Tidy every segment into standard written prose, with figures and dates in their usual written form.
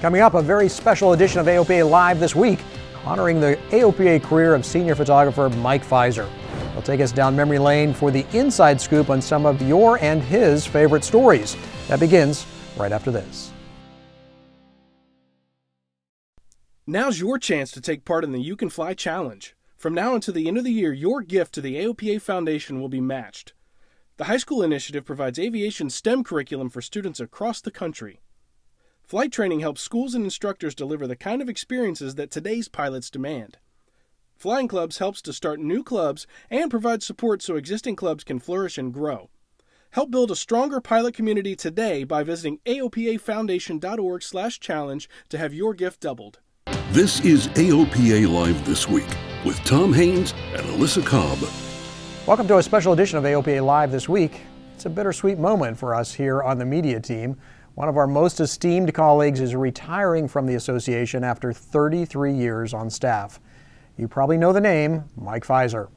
Coming up, a very special edition of AOPA Live this week, honoring the AOPA career of senior photographer Mike Fizer. He'll take us down memory lane for the inside scoop on some of your and his favorite stories. That begins right after this. Now's your chance to take part in the You Can Fly Challenge. From now until the end of the year, your gift to the AOPA Foundation will be matched. The high school initiative provides aviation STEM curriculum for students across the country. Flight training helps schools and instructors deliver the kind of experiences that today's pilots demand. Flying Clubs helps to start new clubs and provides support so existing clubs can flourish and grow. Help build a stronger pilot community today by visiting aopafoundation.org/challenge to have your gift doubled. This is AOPA Live This Week with Tom Haynes and Alyssa Cobb. Welcome to a special edition of AOPA Live This Week. It's a bittersweet moment for us here on the media team. One of our most esteemed colleagues is retiring from the association after 33 years on staff. You probably know the name, Mike Fizer.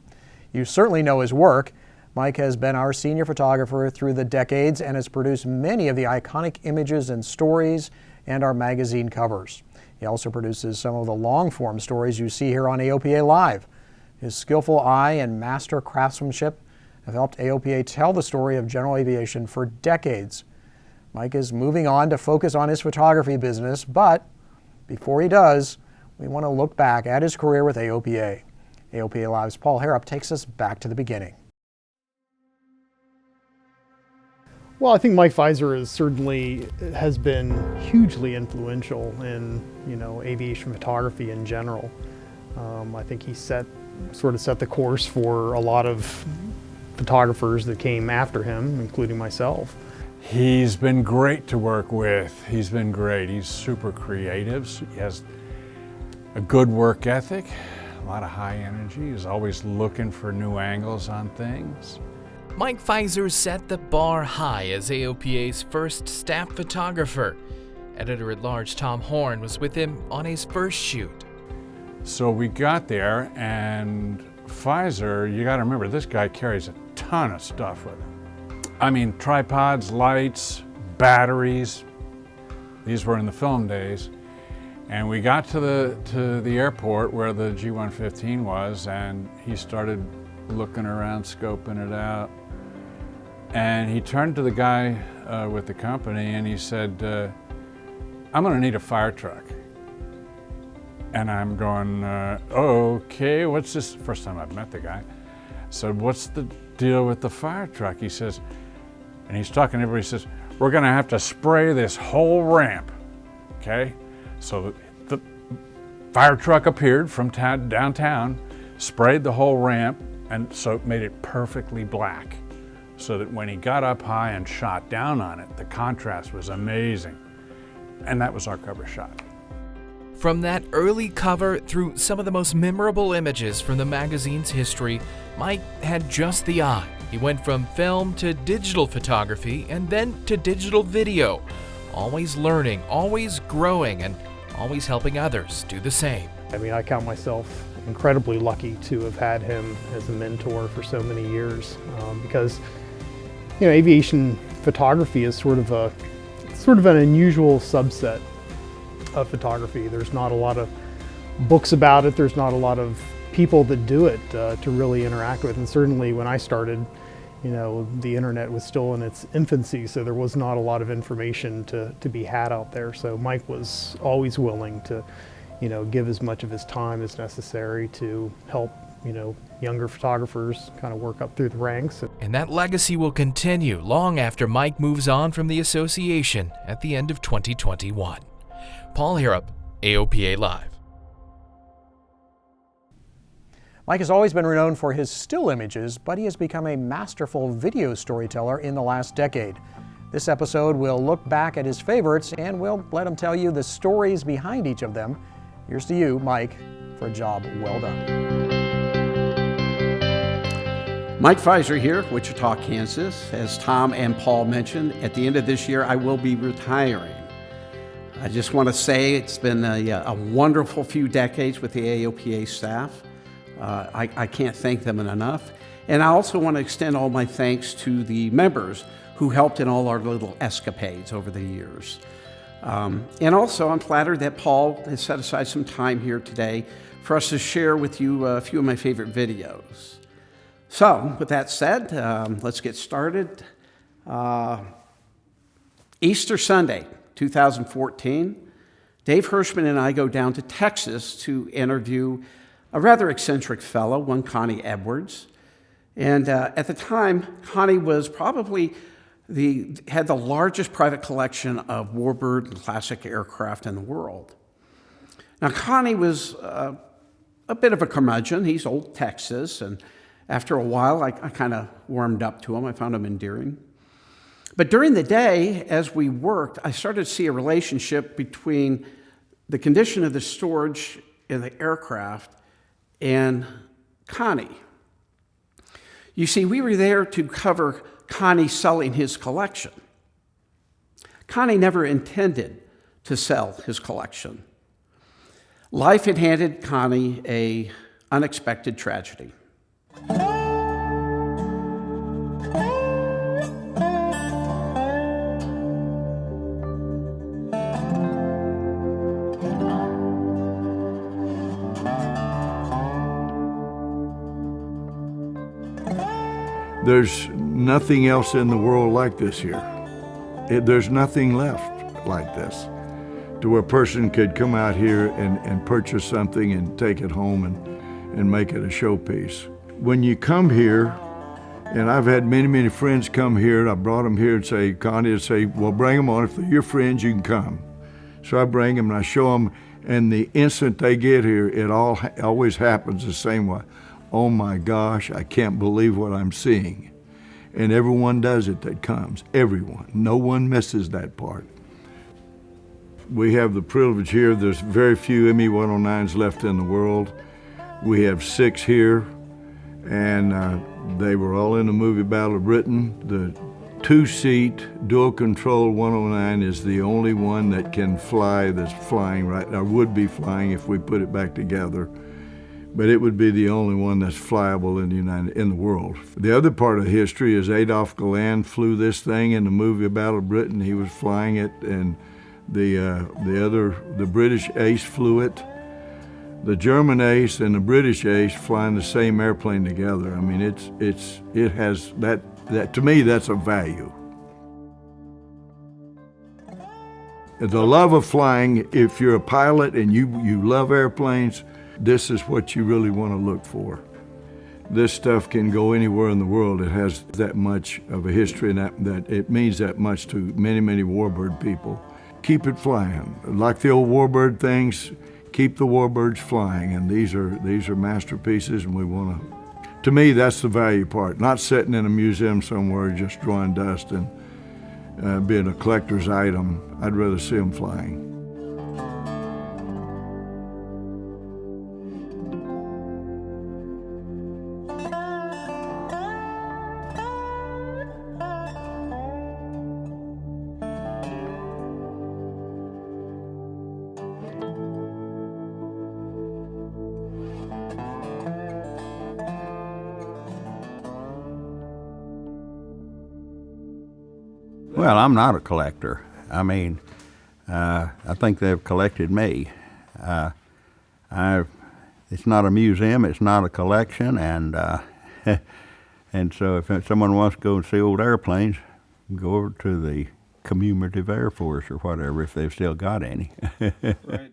You certainly know his work. Mike has been our senior photographer through the decades and has produced many of the iconic images and stories and our magazine covers. He also produces some of the long-form stories you see here on AOPA Live. His skillful eye and master craftsmanship have helped AOPA tell the story of general aviation for decades. Mike is moving on to focus on his photography business, but before he does, we want to look back at his career with AOPA. AOPA Live's Paul Harrop takes us back to the beginning. Well, I think Mike Fizer has been hugely influential in, aviation photography in general. I think he set the course for a lot of photographers that came after him, including myself. He's been great to work with. He's been great. He's super creative. He has a good work ethic, a lot of high energy. He's always looking for new angles on things. Mike Fizer set the bar high as AOPA's first staff photographer. Editor-at-large Tom Horn was with him on his first shoot. So we got there, and Fizer, you got to remember, this guy carries a ton of stuff with him. I mean, tripods, lights, batteries. These were in the film days. And we got to the airport where the G115 was, and he started looking around, scoping it out. And he turned to the guy with the company and he said, I'm gonna need a fire truck. And I'm going, okay, what's this? First time I've met the guy. So what's the deal with the fire truck? He says, and he's talking to everybody, he says, we're gonna have to spray this whole ramp, okay? So the fire truck appeared from downtown, sprayed the whole ramp, and so it made it perfectly black. So that when he got up high and shot down on it, the contrast was amazing. And that was our cover shot. From that early cover through some of the most memorable images from the magazine's history, Mike had just the eye. He went from film to digital photography and then to digital video. Always learning, always growing, and always helping others do the same. I mean, I count myself incredibly lucky to have had him as a mentor for so many years because, aviation photography is sort of an unusual subset of photography. There's not a lot of books about it. There's not a lot of people that do it to really interact with. And certainly when I started, the internet was still in its infancy, so there was not a lot of information to be had out there. So Mike was always willing to, give as much of his time as necessary to help, younger photographers kind of work up through the ranks. And that legacy will continue long after Mike moves on from the association at the end of 2021. Paul Harrop, AOPA Live. Mike has always been renowned for his still images, but he has become a masterful video storyteller in the last decade. This episode will look back at his favorites and we'll let him tell you the stories behind each of them. Here's to you, Mike, for a job well done. Mike Fizer here, Wichita, Kansas. As Tom and Paul mentioned, at the end of this year, I will be retiring. I just want to say it's been a wonderful few decades with the AOPA staff. I can't thank them enough. And I also want to extend all my thanks to the members who helped in all our little escapades over the years. And also, I'm flattered that Paul has set aside some time here today for us to share with you a few of my favorite videos. So, with that said, let's get started. Easter Sunday, 2014, Dave Hirschman and I go down to Texas to interview a rather eccentric fellow, one Connie Edwards. And at the time, Connie was probably had the largest private collection of warbird and classic aircraft in the world. Now, Connie was a bit of a curmudgeon. He's old Texas, and after a while, I kind of warmed up to him. I found him endearing. But during the day, as we worked, I started to see a relationship between the condition of the storage in the aircraft and Connie. You see, we were there to cover Connie selling his collection. Connie never intended to sell his collection. Life had handed Connie an unexpected tragedy. There's nothing else in the world like this here. There's nothing left like this, to where a person could come out here and purchase something and take it home and make it a showpiece. When you come here, and I've had many, many friends come here, and I brought them here and say, Connie would say, well, bring them on. If they're your friends, you can come. So I bring them and I show them, and the instant they get here, it always happens the same way. Oh my gosh, I can't believe what I'm seeing. And everyone does it that comes, everyone. No one misses that part. We have the privilege here, there's very few ME-109s left in the world. We have 6 here, and they were all in the movie Battle of Britain. The 2-seat dual control 109 is the only one that can fly, that's flying right now, would be flying if we put it back together. But it would be the only one that's flyable in the world. The other part of history is Adolphe Galland flew this thing in the movie Battle of Britain. He was flying it, and the British ace flew it. The German ace and the British ace flying the same airplane together. I mean, it has that to me, that's a value. The love of flying, if you're a pilot and you love airplanes, this is what you really want to look for. This stuff can go anywhere in the world. It has that much of a history, and that it means that much to many, many warbird people. Keep it flying. Like the old warbird things, keep the warbirds flying, and these are masterpieces, and we want to me, that's the value part. Not sitting in a museum somewhere just drawing dust and being a collector's item. I'd rather see them flying. Well, I'm not a collector. I mean, I think they've collected me. It's not a museum, it's not a collection, and and so if someone wants to go and see old airplanes, go over to the Commemorative Air Force or whatever, if they've still got any. Right.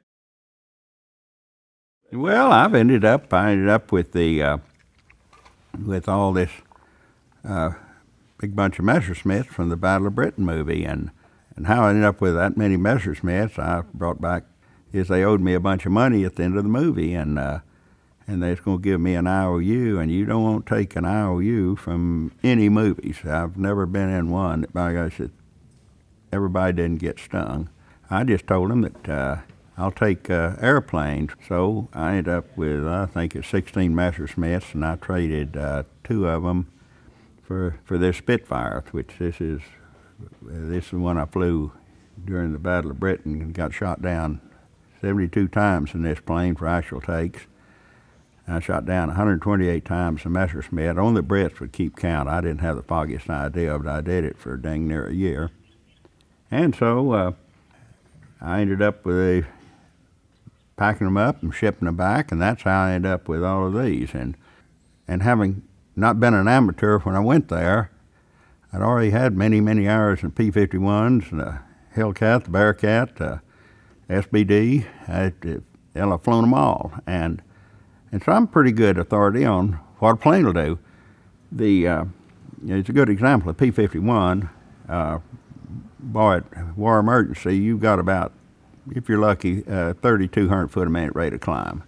Well, I ended up with with all this big bunch of Messerschmitts from the Battle of Britain movie, and how I ended up with that many Messerschmitts I brought back is they owed me a bunch of money at the end of the movie, and they was going to give me an IOU, and you don't want to take an IOU from any movies. I've never been in one that, by gosh, everybody didn't get stung. I just told them that I'll take airplanes. So I ended up with, I think it's 16 Messerschmitts, and I traded 2 of them for this Spitfire, which this is one I flew during the Battle of Britain and got shot down 72 times in this plane for actual takes. I shot down 128 times a Messerschmitt. Only the Brits would keep count. I didn't have the foggiest idea, but I did it for dang near a year. And so I ended up with packing them up and shipping them back, and that's how I ended up with all of these. And having not been an amateur when I went there, I'd already had many, many hours in P-51s, the Hellcat, the Bearcat, SBD. I've flown them all. And so I'm pretty good authority on what a plane will do. It's a good example of P-51. Boy, at war emergency, you've got about, if you're lucky, 3,200 foot a minute rate of climb.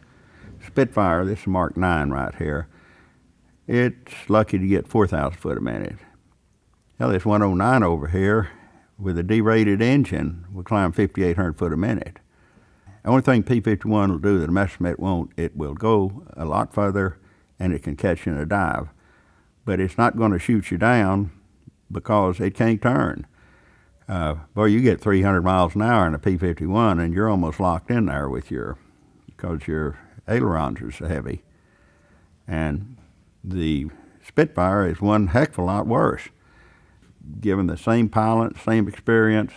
Spitfire, this is Mark 9 right here, it's lucky to get 4,000 foot a minute. Now this 109 over here with a derated engine will climb 5,800 foot a minute. The only thing P-51 will do that a Messerschmitt won't, it will go a lot further and it can catch in a dive. But it's not going to shoot you down because it can't turn. Boy, you get 300 miles an hour in a P-51 and you're almost locked in there with because your ailerons are so heavy. And the Spitfire is one heck of a lot worse. Given the same pilot, same experience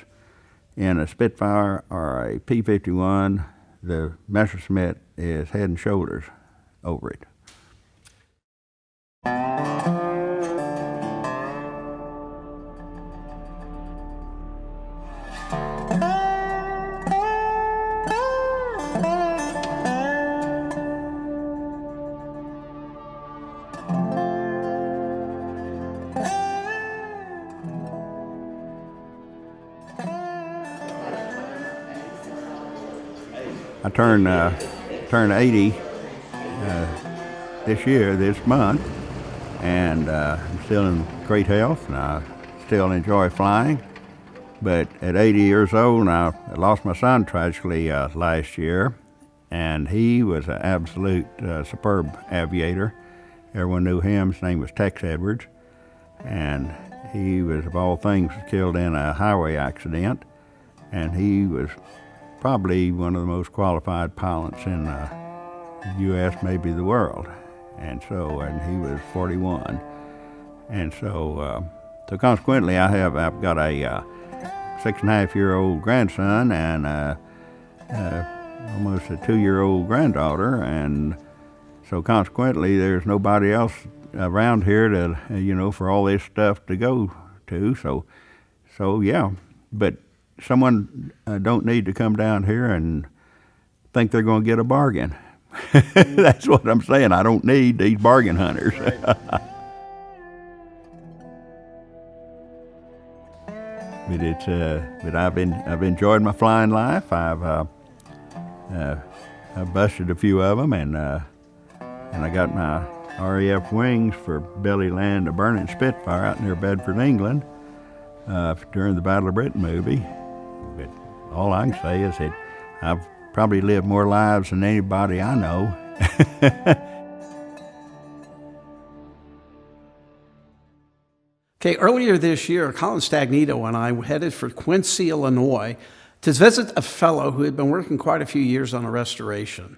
in a Spitfire or a P-51, the Messerschmitt is head and shoulders over it. I turned 80 this month, and I'm still in great health, and I still enjoy flying. But at 80 years old, I lost my son tragically last year, and he was an absolute superb aviator. Everyone knew him. His name was Tex Edwards, and he was, of all things, killed in a highway accident, and he was probably one of the most qualified pilots in the U.S., maybe the world. And he was 41. And so consequently, I've got a 6.5-year-old grandson and almost a 2-year-old granddaughter. And so consequently, there's nobody else around here to, for all this stuff to go to. So yeah, but someone don't need to come down here and think they're going to get a bargain. That's what I'm saying. I don't need these bargain hunters. But I've enjoyed my flying life. I've busted a few of them, and I got my RAF wings for belly land a burning Spitfire out near Bedford, England, during the Battle of Britain movie. But all I can say is that I've probably lived more lives than anybody I know. Okay, earlier this year, Colin Stagnito and I headed for Quincy, Illinois, to visit a fellow who had been working quite a few years on a restoration.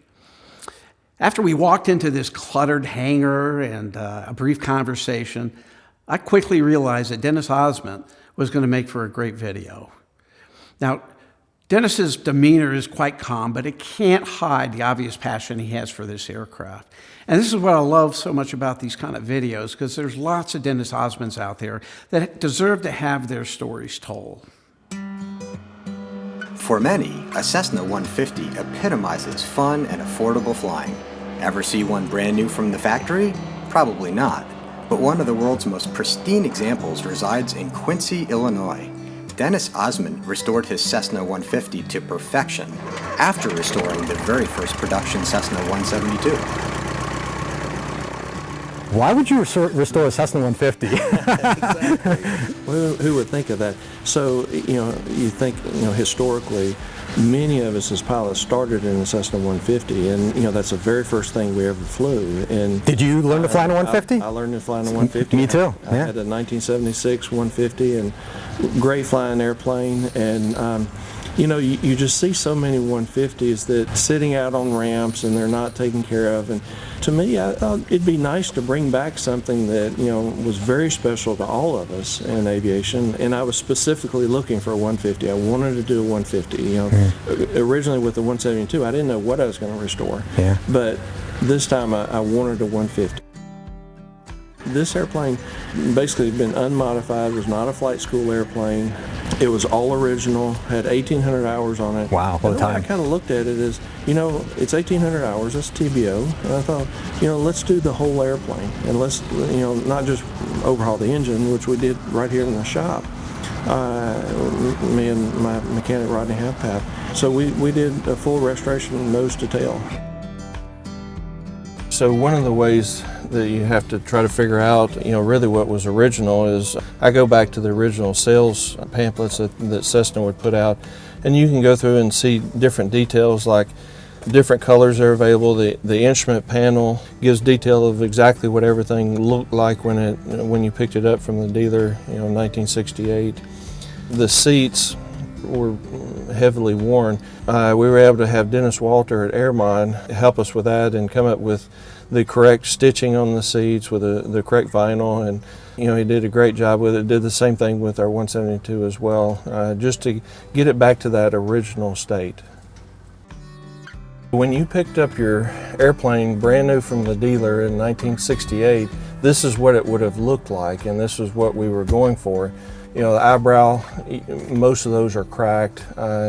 After we walked into this cluttered hangar and a brief conversation, I quickly realized that Dennis Osmond was going to make for a great video. Now, Dennis's demeanor is quite calm, but it can't hide the obvious passion he has for this aircraft. And this is what I love so much about these kind of videos, because there's lots of Dennis Osmonds out there that deserve to have their stories told. For many, a Cessna 150 epitomizes fun and affordable flying. Ever see one brand new from the factory? Probably not. But one of the world's most pristine examples resides in Quincy, Illinois. Dennis Osmond restored his Cessna 150 to perfection after restoring the very first production Cessna 172. Why would you restore a Cessna 150? Exactly. Who would think of that? So, you think, historically, many of us as pilots started in a Cessna 150, and, that's the very first thing we ever flew. And did you learn to fly in a 150? I learned to fly in a 150. Me too. I had a 1976 150, and great flying airplane. And you know, you just see so many 150s that sitting out on ramps and they're not taken care of. And to me, I thought it'd be nice to bring back something that, you know, was very special to all of us in aviation. And I was specifically looking for a 150. I wanted to do a 150. You know, originally with the 172, I didn't know what I was going to restore. Yeah. But this time I wanted a 150. This airplane basically had been unmodified, was not a flight school airplane. It was all original, had 1,800 hours on it. Wow, what a time. I kind of looked at it as, you know, it's 1,800 hours, that's TBO. And I thought, you know, let's do the whole airplane. And let's, you know, not just overhaul the engine, which we did right here in the shop. Me and my mechanic, Rodney Halfpath. So we did a full restoration nose to tail. So one of the ways that you have to try to figure out, you know, really what was original is I go back to the original sales pamphlets that Cessna would put out, and you can go through and see different details like different colors are available. The instrument panel gives detail of exactly what everything looked like when you picked it up from the dealer, you know, in 1968. The seats were heavily worn. We were able to have Dennis Walter at Airmon help us with that and come up with the correct stitching on the seats with the correct vinyl, and you know, he did a great job with it. Did the same thing with our 172 as well, just to get it back to that original state. When you picked up your airplane brand new from the dealer in 1968, this is what it would have looked like, and this is what we were going for. You know, the eyebrow, most of those are cracked,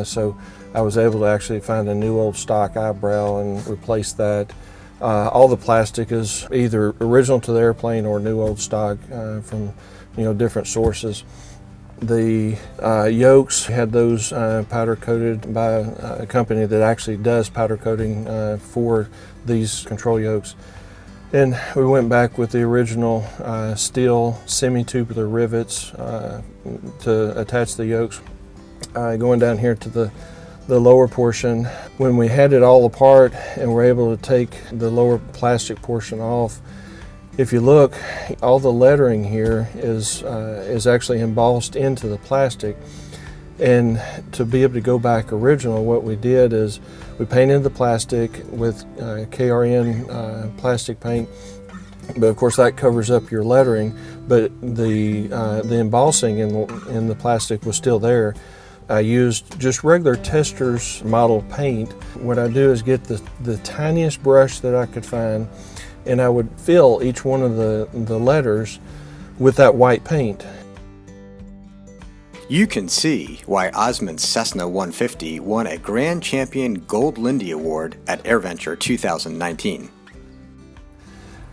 so I was able to actually find a new old stock eyebrow and replace that. All the plastic is either original to the airplane or new old stock from, you know, different sources. The yolks had those powder coated by a company that actually does powder coating for these control yolks. And we went back with the original steel semi-tubular rivets to attach the yolks. Going down here to the lower portion, when we had it all apart and were able to take the lower plastic portion off, if you look, all the lettering here is actually embossed into the plastic. And to be able to go back original, what we did is we painted the plastic with KRN plastic paint, but of course that covers up your lettering, but the embossing in the plastic was still there. I used just regular Testors model paint. What I do is get the tiniest brush that I could find, and I would fill each one of the letters with that white paint. You can see why Osmond's Cessna 150 won a Grand Champion Gold Lindy Award at AirVenture 2019.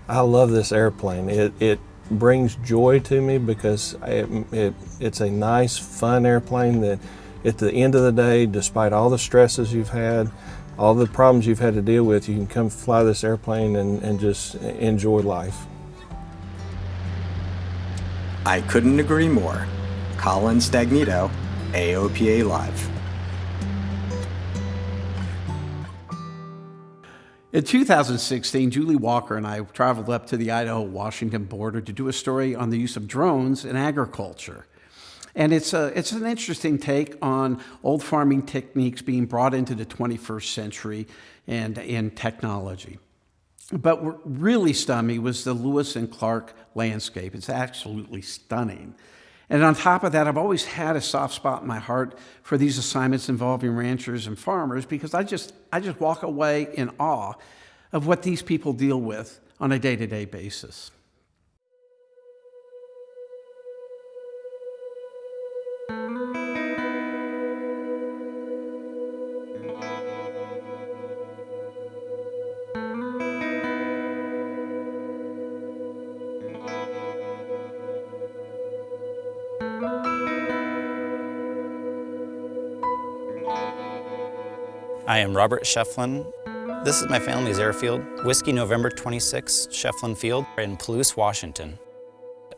I love this airplane. It brings joy to me because it's a nice, fun airplane that at the end of the day, despite all the stresses you've had, all the problems you've had to deal with, you can come fly this airplane and just enjoy life. I couldn't agree more. Colin Stagnito, AOPA Live. In 2016, Julie Walker and I traveled up to the Idaho-Washington border to do a story on the use of drones in agriculture. And it's an interesting take on old farming techniques being brought into the 21st century and in technology. But what really stunned me was the Lewis and Clark landscape. It's absolutely stunning. And on top of that, I've always had a soft spot in my heart for these assignments involving ranchers and farmers because I just walk away in awe of what these people deal with on a day-to-day basis. I am Robert Shefflin. This is my family's airfield, Whiskey November 26, Shefflin Field in Palouse, Washington.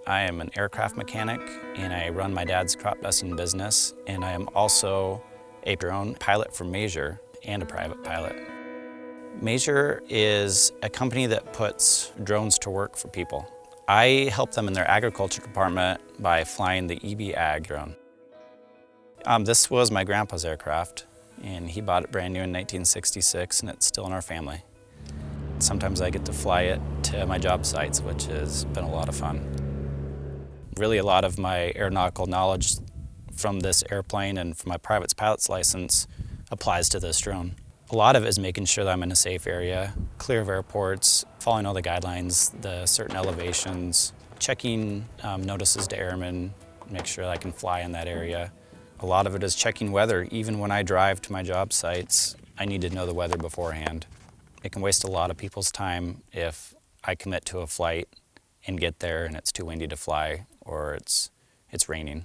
I am an aircraft mechanic and I run my dad's crop dusting business, and I am also a drone pilot for Measure and a private pilot. Measure is a company that puts drones to work for people. I help them in their agriculture department by flying the EB Ag drone. This was my grandpa's aircraft, and he bought it brand new in 1966, and it's still in our family. Sometimes I get to fly it to my job sites, which has been a lot of fun. Really, a lot of my aeronautical knowledge from this airplane and from my private pilot's license applies to this drone. A lot of it is making sure that I'm in a safe area, clear of airports, following all the guidelines, the certain elevations, checking notices to airmen, make sure that I can fly in that area. A lot of it is checking weather. Even when I drive to my job sites, I need to know the weather beforehand. It can waste a lot of people's time if I commit to a flight and get there and it's too windy to fly or it's raining.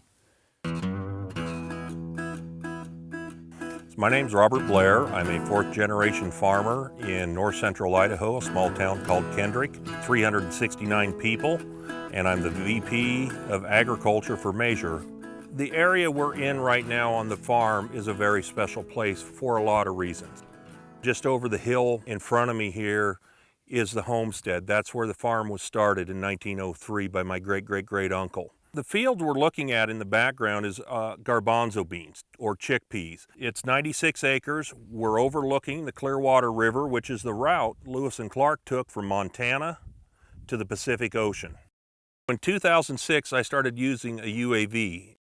My name's Robert Blair. I'm a fourth-generation farmer in north central Idaho, a small town called Kendrick, 369 people, and I'm the VP of Agriculture for Measure. The area we're in right now on the farm is a very special place for a lot of reasons. Just over the hill in front of me here is the homestead. That's where the farm was started in 1903 by my great-great-great-uncle. The field we're looking at in the background is garbanzo beans, or chickpeas. It's 96 acres. We're overlooking the Clearwater River, which is the route Lewis and Clark took from Montana to the Pacific Ocean. In 2006, I started using a UAV.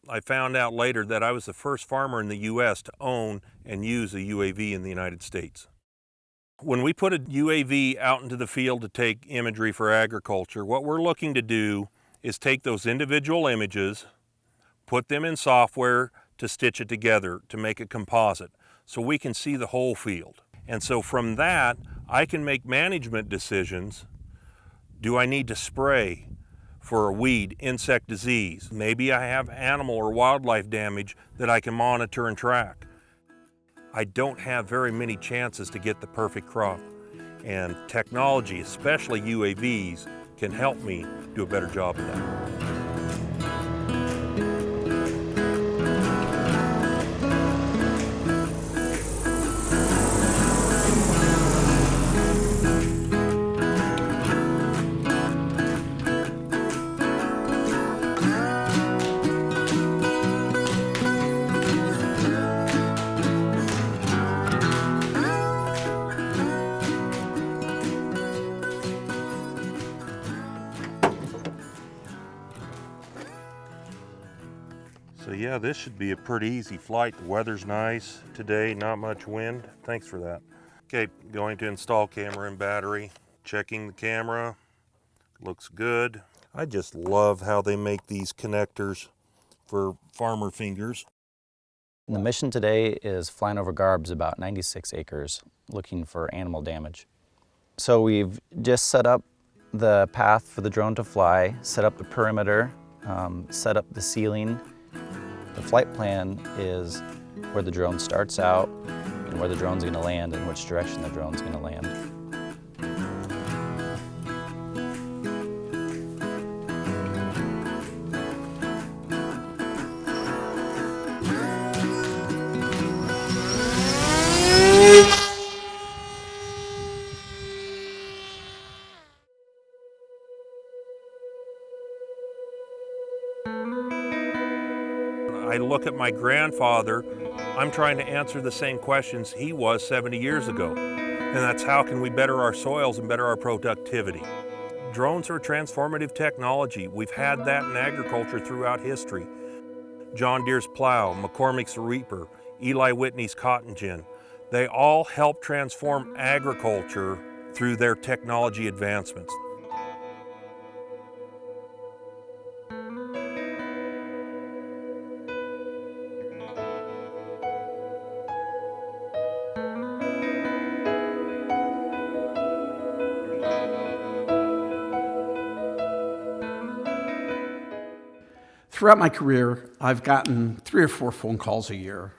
I found out later that I was the first farmer in the U.S. to own and use a UAV in the United States. When we put a UAV out into the field to take imagery for agriculture, what we're looking to do is take those individual images, put them in software to stitch it together to make a composite so we can see the whole field. And so from that, I can make management decisions. Do I need to spray for a weed, insect disease? Maybe I have animal or wildlife damage that I can monitor and track. I don't have very many chances to get the perfect crop. And technology, especially UAVs, can help me do a better job of that. So yeah, this should be a pretty easy flight. The weather's nice today, not much wind. Thanks for that. Okay, going to install camera and battery. Checking the camera, looks good. I just love how they make these connectors for farmer fingers. The mission today is flying over garbs about 96 acres, looking for animal damage. So we've just set up the path for the drone to fly, set up the perimeter, set up the ceiling. The flight plan is where the drone starts out and where the drone's going to land and which direction the drone's going to land. I look at my grandfather, I'm trying to answer the same questions he was 70 years ago. And that's how can we better our soils and better our productivity. Drones are transformative technology. We've had that in agriculture throughout history. John Deere's plow, McCormick's reaper, Eli Whitney's cotton gin. They all help transform agriculture through their technology advancements. Throughout my career, I've gotten 3 or 4 phone calls a year.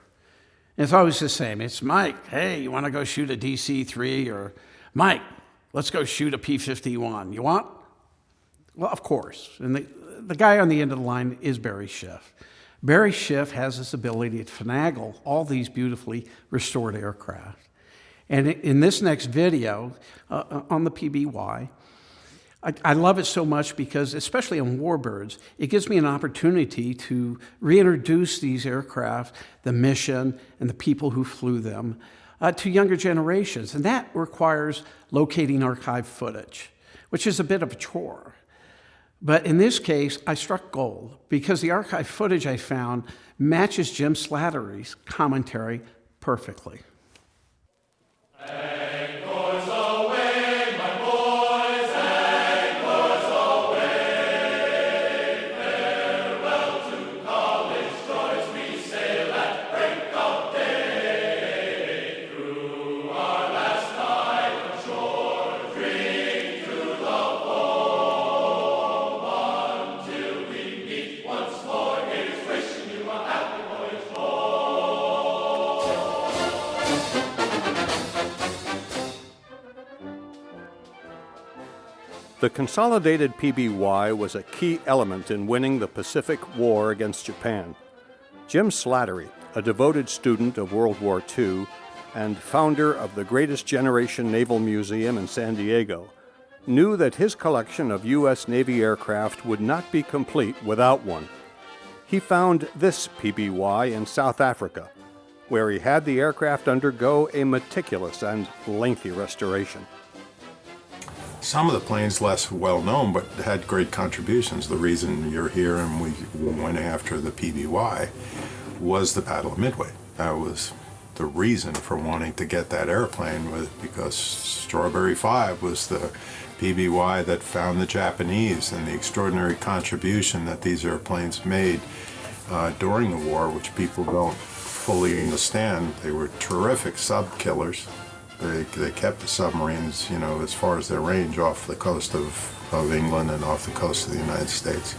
And it's always the same. It's Mike, hey, you want to go shoot a DC-3? Or Mike, let's go shoot a P-51. You want? Well, of course. And the guy on the end of the line is Barry Schiff. Barry Schiff has this ability to finagle all these beautifully restored aircraft. And in this next video on the PBY, I love it so much because, especially on Warbirds, it gives me an opportunity to reintroduce these aircraft, the mission, and the people who flew them to younger generations. And that requires locating archive footage, which is a bit of a chore. But in this case, I struck gold because the archive footage I found matches Jim Slattery's commentary perfectly. The Consolidated PBY was a key element in winning the Pacific War against Japan. Jim Slattery, a devoted student of World War II and founder of the Greatest Generation Naval Museum in San Diego, knew that his collection of U.S. Navy aircraft would not be complete without one. He found this PBY in South Africa, where he had the aircraft undergo a meticulous and lengthy restoration. Some of the planes less well known, but had great contributions. The reason you're here and we went after the PBY was the Battle of Midway. That was the reason for wanting to get that airplane, because Strawberry 5 was the PBY that found the Japanese, and the extraordinary contribution that these airplanes made during the war, which people don't fully understand. They were terrific sub-killers. They kept the submarines, as far as their range off the coast of England and off the coast of the United States.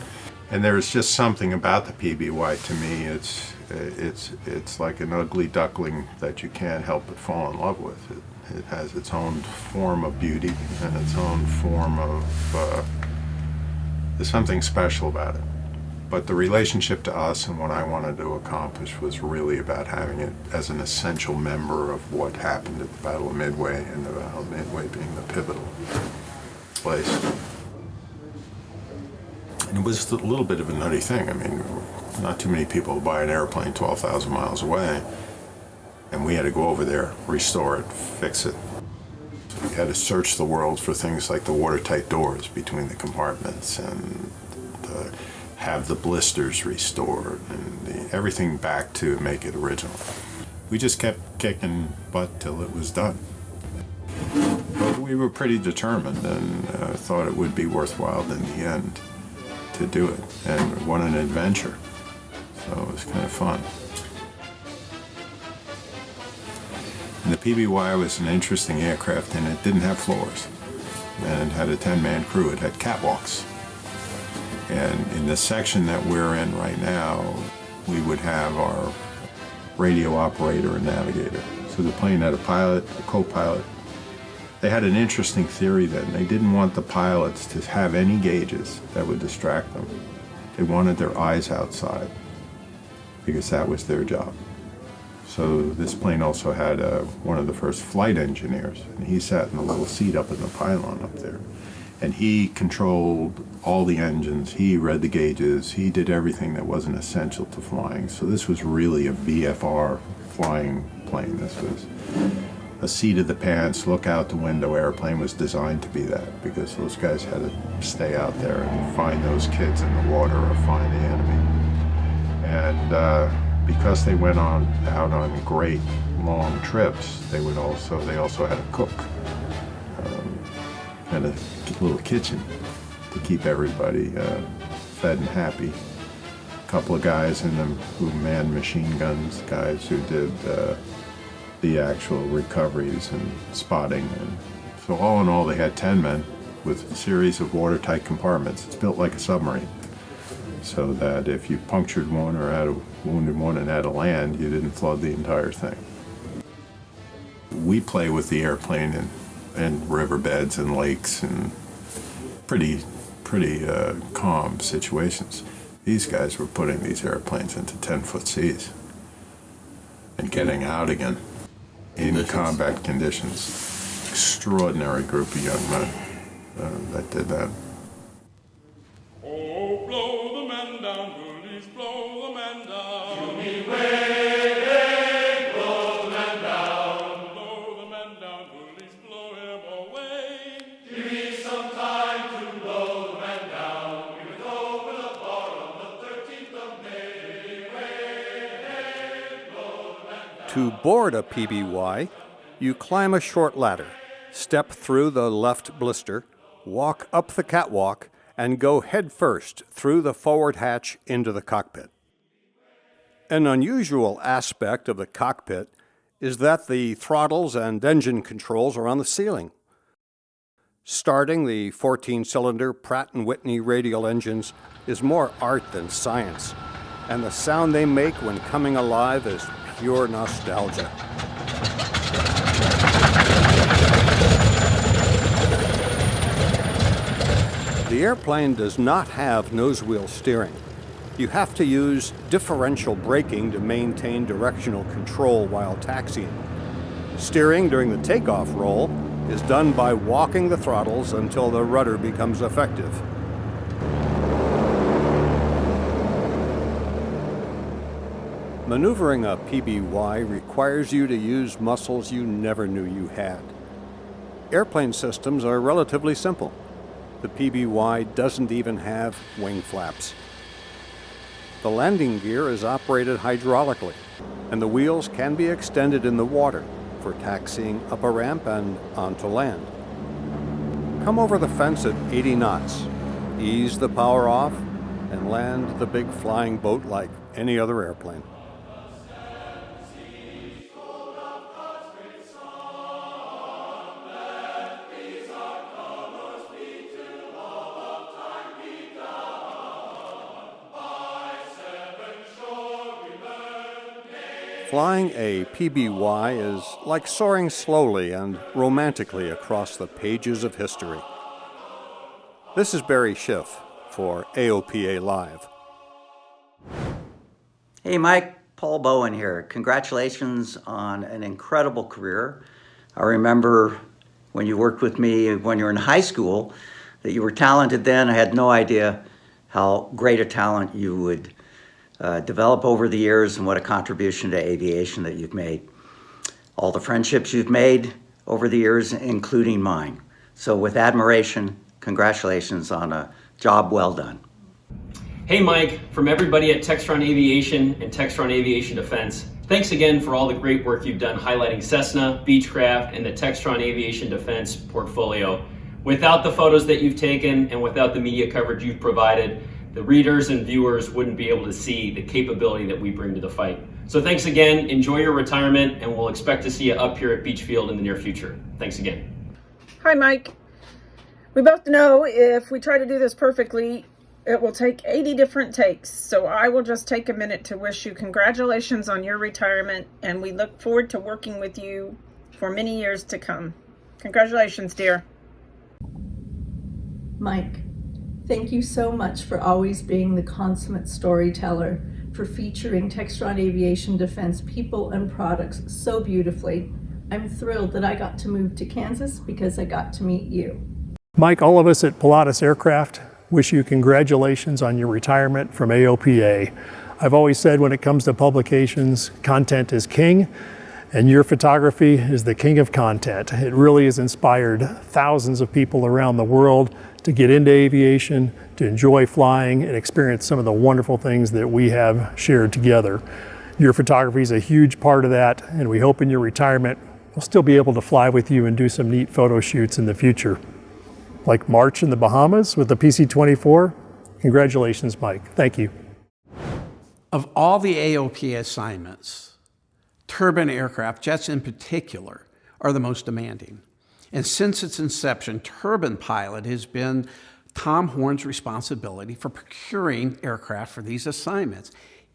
And there's just something about the PBY to me. It's like an ugly duckling that you can't help but fall in love with. It has its own form of beauty and its own form of, there's something special about it. But the relationship to us and what I wanted to accomplish was really about having it as an essential member of what happened at the Battle of Midway, and the Battle of Midway being the pivotal place. And it was a little bit of a nutty thing. I mean, not too many people buy an airplane 12,000 miles away, and we had to go over there, restore it, fix it. So we had to search the world for things like the watertight doors between the compartments, and have the blisters restored, and everything back to make it original. We just kept kicking butt till it was done. But we were pretty determined, and thought it would be worthwhile in the end to do it. And what an adventure. So it was kind of fun. And the PBY was an interesting aircraft, and it didn't have floors. And it had a 10-man crew. It had catwalks. And in the section that we're in right now, we would have our radio operator and navigator. So the plane had a pilot, a co-pilot. They had an interesting theory then. They didn't want the pilots to have any gauges that would distract them. They wanted their eyes outside, because that was their job. So this plane also had one of the first flight engineers, and he sat in a little seat up in the pylon up there. And he controlled all the engines, he read the gauges, he did everything that wasn't essential to flying. So this was really a VFR flying plane. This was a seat of the pants, look out the window airplane. Was designed to be that, because those guys had to stay out there and find those kids in the water or find the enemy. And because they went out on great long trips, they also had a cook. Had a little kitchen to keep everybody fed and happy. A couple of guys in them who manned machine guns, guys who did the actual recoveries and spotting. And so all in all, they had 10 men with a series of watertight compartments. It's built like a submarine, so that if you punctured one or had a wounded one and had to land, you didn't flood the entire thing. We play with the airplane and riverbeds and lakes and pretty calm situations. These guys were putting these airplanes into 10-foot seas and getting out again in combat conditions. Extraordinary group of young men. that did that. Oh, blow the man down, bullies, blow the man down. Give me way, blow the man down. Blow the man down, bullies, blow him away. Give me some time to blow the man down. We would open the bar on the 13th of May. Blow the man down. To board a PBY, you climb a short ladder, step through the left blister, walk up the catwalk, and go headfirst through the forward hatch into the cockpit. An unusual aspect of the cockpit is that the throttles and engine controls are on the ceiling. Starting the 14-cylinder Pratt & Whitney radial engines is more art than science, and the sound they make when coming alive is pure nostalgia. The airplane does not have nose-wheel steering. You have to use differential braking to maintain directional control while taxiing. Steering during the takeoff roll is done by walking the throttles until the rudder becomes effective. Maneuvering a PBY requires you to use muscles you never knew you had. Airplane systems are relatively simple. The PBY doesn't even have wing flaps. The landing gear is operated hydraulically, and the wheels can be extended in the water for taxiing up a ramp and onto land. Come over the fence at 80 knots, ease the power off, and land the big flying boat like any other airplane. Flying a PBY is like soaring slowly and romantically across the pages of history. This is Barry Schiff for AOPA Live. Hey Mike, Paul Bowen here. Congratulations on an incredible career. I remember when you worked with me when you were in high school that you were talented then. I had no idea how great a talent you would develop over the years and what a contribution to aviation that you've made. All the friendships you've made over the years, including mine. So with admiration, congratulations on a job well done. Hey Mike, from everybody at Textron Aviation and Textron Aviation Defense, thanks again for all the great work you've done highlighting Cessna, Beechcraft, and the Textron Aviation Defense portfolio. Without the photos that you've taken and without the media coverage you've provided, the readers and viewers wouldn't be able to see the capability that we bring to the fight. So thanks again, enjoy your retirement, and we'll expect to see you up here at Beach Field in the near future. Thanks again. Hi Mike. We both know if we try to do this perfectly, it will take 80 different takes. So I will just take a minute to wish you congratulations on your retirement, and we look forward to working with you for many years to come. Congratulations, dear. Mike, thank you so much for always being the consummate storyteller, for featuring Textron Aviation Defense people and products so beautifully. I'm thrilled that I got to move to Kansas because I got to meet you. Mike, all of us at Pilatus Aircraft wish you congratulations on your retirement from AOPA. I've always said when it comes to publications, content is king, and your photography is the king of content. It really has inspired thousands of people around the world to get into aviation, to enjoy flying, and experience some of the wonderful things that we have shared together. Your photography is a huge part of that, and we hope in your retirement we'll still be able to fly with you and do some neat photo shoots in the future. Like March in the Bahamas with the PC-24. Congratulations, Mike. Thank you. Of all the AOPA assignments, turbine aircraft, jets in particular, are the most demanding. And since its inception, turbine pilot has been Tom Horn's responsibility for procuring aircraft for these assignments.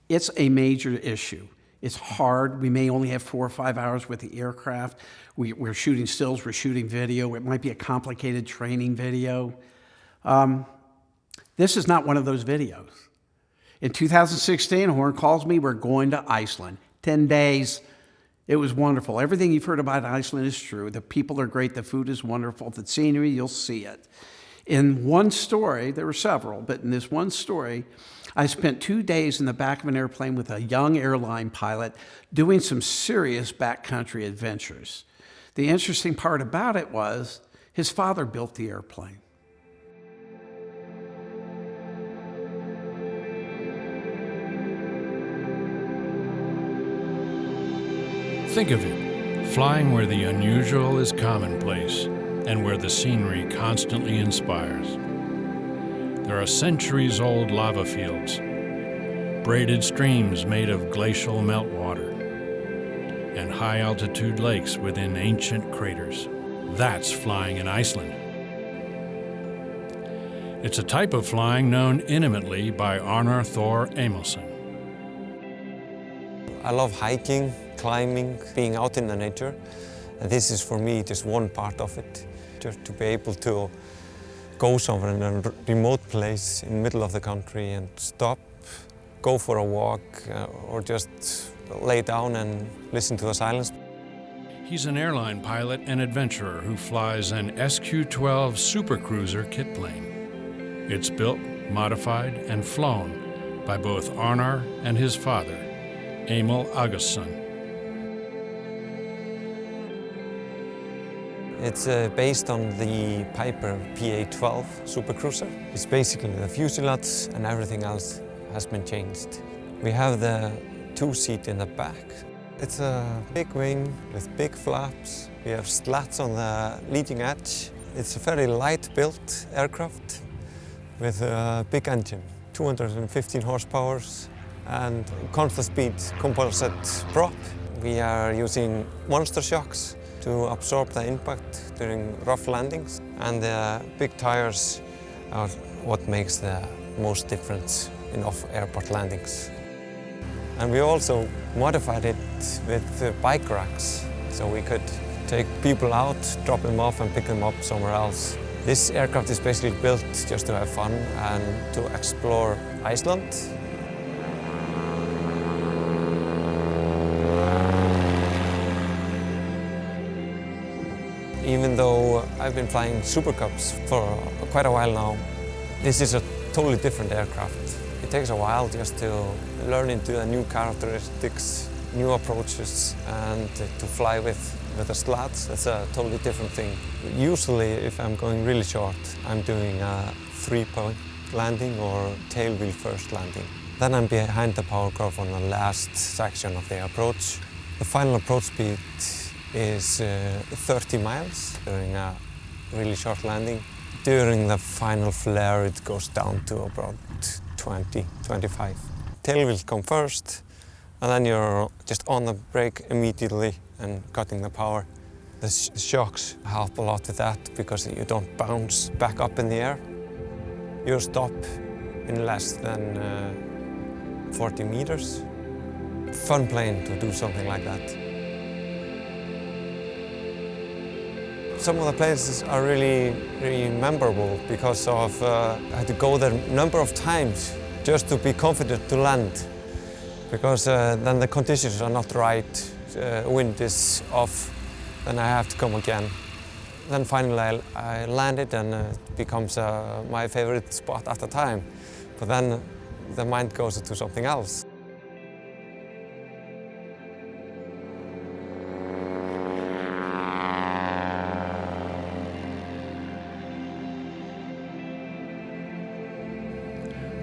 It's a major issue. It's hard. We may only have 4 or 5 hours with the aircraft. We're shooting stills, we're shooting video. It might be a complicated training video. This is not one of those videos. In 2016, Horn calls me, we're going to Iceland. 10 days. It was wonderful. Everything you've heard about Iceland is true. The people are great, the food is wonderful, the scenery, you'll see it. In one story, there were several, but in this one story, I spent 2 days in the back of an airplane with a young airline pilot doing some serious backcountry adventures. The interesting part about it was his father built the airplane. Think of it, flying where the unusual is commonplace and where the scenery constantly inspires. There are centuries-old lava fields, braided streams made of glacial meltwater, and high-altitude lakes within ancient craters. That's flying in Iceland. It's a type of flying known intimately by Arnar Thor Emilsson. I love hiking, climbing, being out in the nature. And this is for me just one part of it. Just to be able to go somewhere in a remote place in the middle of the country and stop, go for a walk, or just lay down and listen to the silence. He's an airline pilot and adventurer who flies an SQ-12 Supercruiser kit plane. It's built, modified, and flown by both Arnar and his father, Emil Augustsson. It's based on the Piper PA-12 Supercruiser. It's basically the fuselage and everything else has been changed. We have the two-seat in the back. It's a big wing with big flaps. We have slats on the leading edge. It's a very light-built aircraft with a big engine, 215 horsepower and constant speed composite prop. We are using monster shocks to absorb the impact during rough landings, and the big tires are what makes the most difference in off-airport landings. And we also modified it with bike racks, so we could take people out, drop them off and pick them up somewhere else. This aircraft is basically built just to have fun and to explore Iceland. Even though I've been flying Super Cubs for quite a while now, this is a totally different aircraft. It takes a while just to learn into the new characteristics, new approaches, and to fly with the slats. That's a totally different thing. Usually, if I'm going really short, I'm doing a 3-point landing or tail wheel first landing. Then I'm behind the power curve on the last section of the approach. The final approach speed is 30 miles during a really short landing. During the final flare, it goes down to about 20, 25. Tail will come first, and then you're just on the brake immediately and cutting the power. The shocks help a lot with that because you don't bounce back up in the air. You stop in less than 40 meters. Fun plane to do something like that. Some of the places are really memorable because of I had to go there a number of times just to be confident to land, because then the conditions are not right, wind is off, then I have to come again. Then finally I landed and it becomes my favorite spot at the time, but then the mind goes into something else.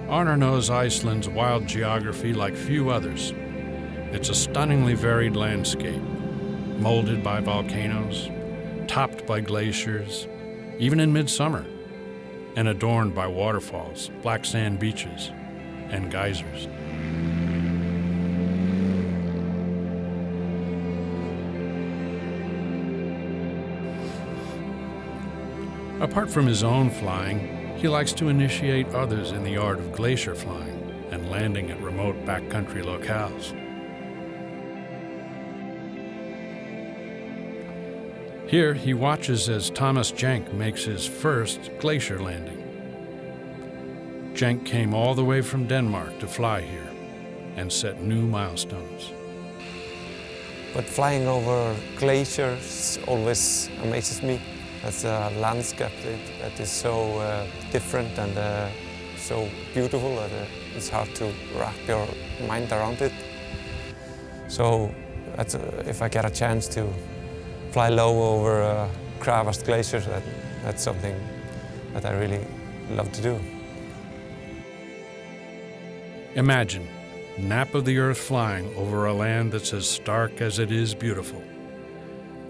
Arnar knows Iceland's wild geography like few others. It's a stunningly varied landscape, molded by volcanoes, topped by glaciers, even in midsummer, and adorned by waterfalls, black sand beaches, and geysers. Apart from his own flying, he likes to initiate others in the art of glacier flying and landing at remote backcountry locales. Here, he watches as Thomas Jenk makes his first glacier landing. Jenk came all the way from Denmark to fly here and set new milestones. But flying over glaciers always amazes me. That's a landscape that is so different and so beautiful that it's hard to wrap your mind around it. So if I get a chance to fly low over Kravast glaciers, that's something that I really love to do. Imagine nap of the earth flying over a land that's as stark as it is beautiful.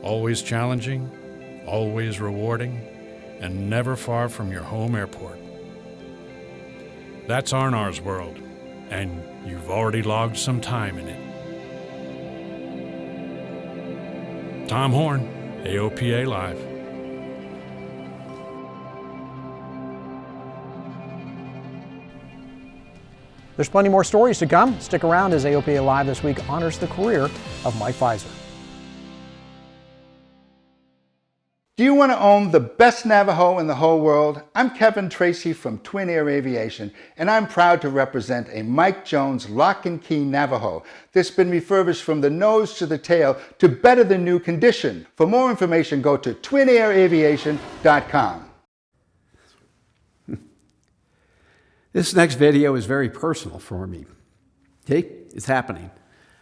Always challenging, always rewarding, and never far from your home airport. That's Arnar's world, and you've already logged some time in it. Tom Horn, AOPA Live. There's plenty more stories to come. Stick around as AOPA Live this week honors the career of Mike Fizer. Do you want to own the best Navajo in the whole world? I'm Kevin Tracy from Twin Air Aviation, and I'm proud to represent a Mike Jones Lock and Key Navajo that's been refurbished from the nose to the tail to better the new condition. For more information, go to twinairaviation.com. This next video is very personal for me. Okay, it's happening.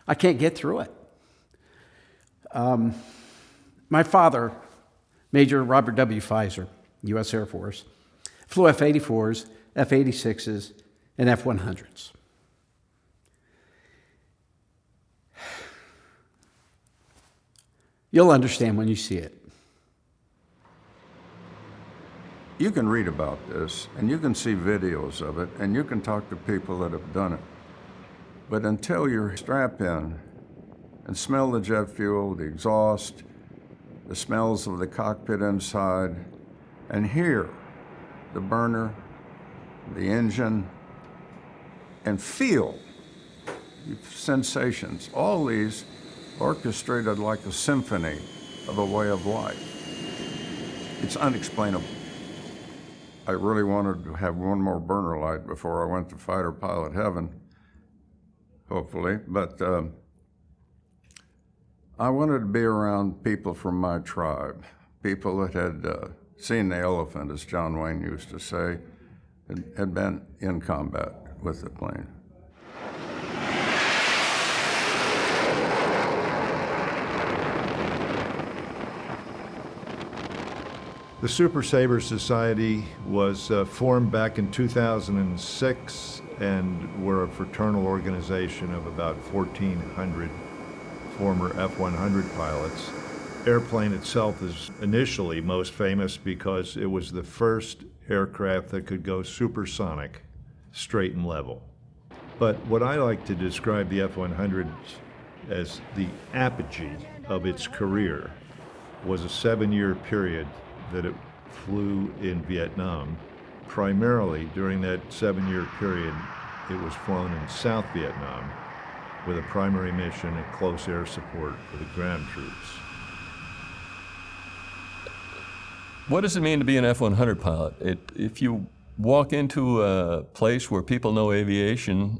I can't get through it. My father, Major Robert W. Fizer, U.S. Air Force, flew F-84s, F-86s, and F-100s. You'll understand when you see it. You can read about this, and you can see videos of it, and you can talk to people that have done it. But until you're strapped in and smell the jet fuel, the exhaust, the smells of the cockpit inside, and hear the burner, the engine, and feel sensations, all these orchestrated like a symphony of a way of life. It's unexplainable. I really wanted to have one more burner light before I went to fighter pilot heaven, hopefully, but I wanted to be around people from my tribe, people that had seen the elephant, as John Wayne used to say, and had been in combat with the plane. The Super Sabre Society was formed back in 2006, and we're a fraternal organization of about 1,400 former F-100 pilots. Airplane itself is initially most famous because it was the first aircraft that could go supersonic, straight and level. But what I like to describe the F-100 as the apogee of its career was a 7-year period that it flew in Vietnam. Primarily during that 7-year period, it was flown in South Vietnam with a primary mission and close air support for the ground troops. What does it mean to be an F-100 pilot? If you walk into a place where people know aviation,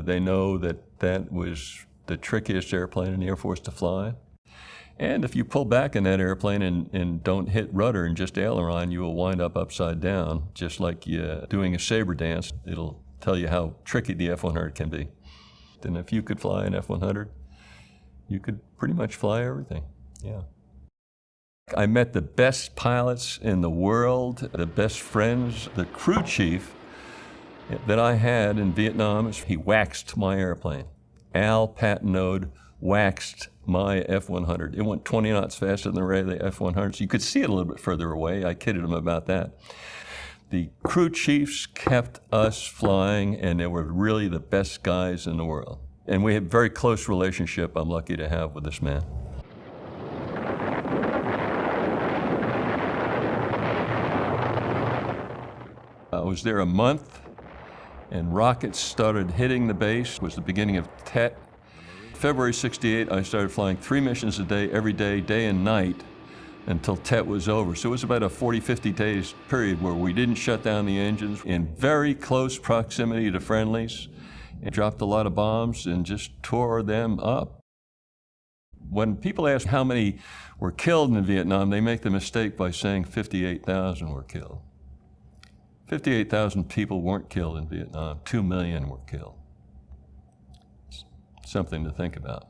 they know that that was the trickiest airplane in the Air Force to fly. And if you pull back in that airplane and don't hit rudder and just aileron, you will wind up upside down, just like doing a saber dance. It'll tell you how tricky the F-100 can be. And if you could fly an F-100, you could pretty much fly everything, yeah. I met the best pilots in the world, the best friends. The crew chief that I had in Vietnam, he waxed my airplane. Al Patenaude waxed my F-100. It went 20 knots faster than the rate of the F-100s. You could see it a little bit further away. I kidded him about that. The crew chiefs kept us flying, and they were really the best guys in the world. And we had a very close relationship I'm lucky to have with this man. I was there a month, and rockets started hitting the base. It was the beginning of Tet. February '68, I started flying 3 missions a day, every day, day and night, until Tet was over. So it was about a 40, 50 days period where we didn't shut down the engines, in very close proximity to friendlies, and dropped a lot of bombs and just tore them up. When people ask how many were killed in Vietnam, they make the mistake by saying 58,000 were killed. 58,000 people weren't killed in Vietnam. 2 million were killed. Something to think about.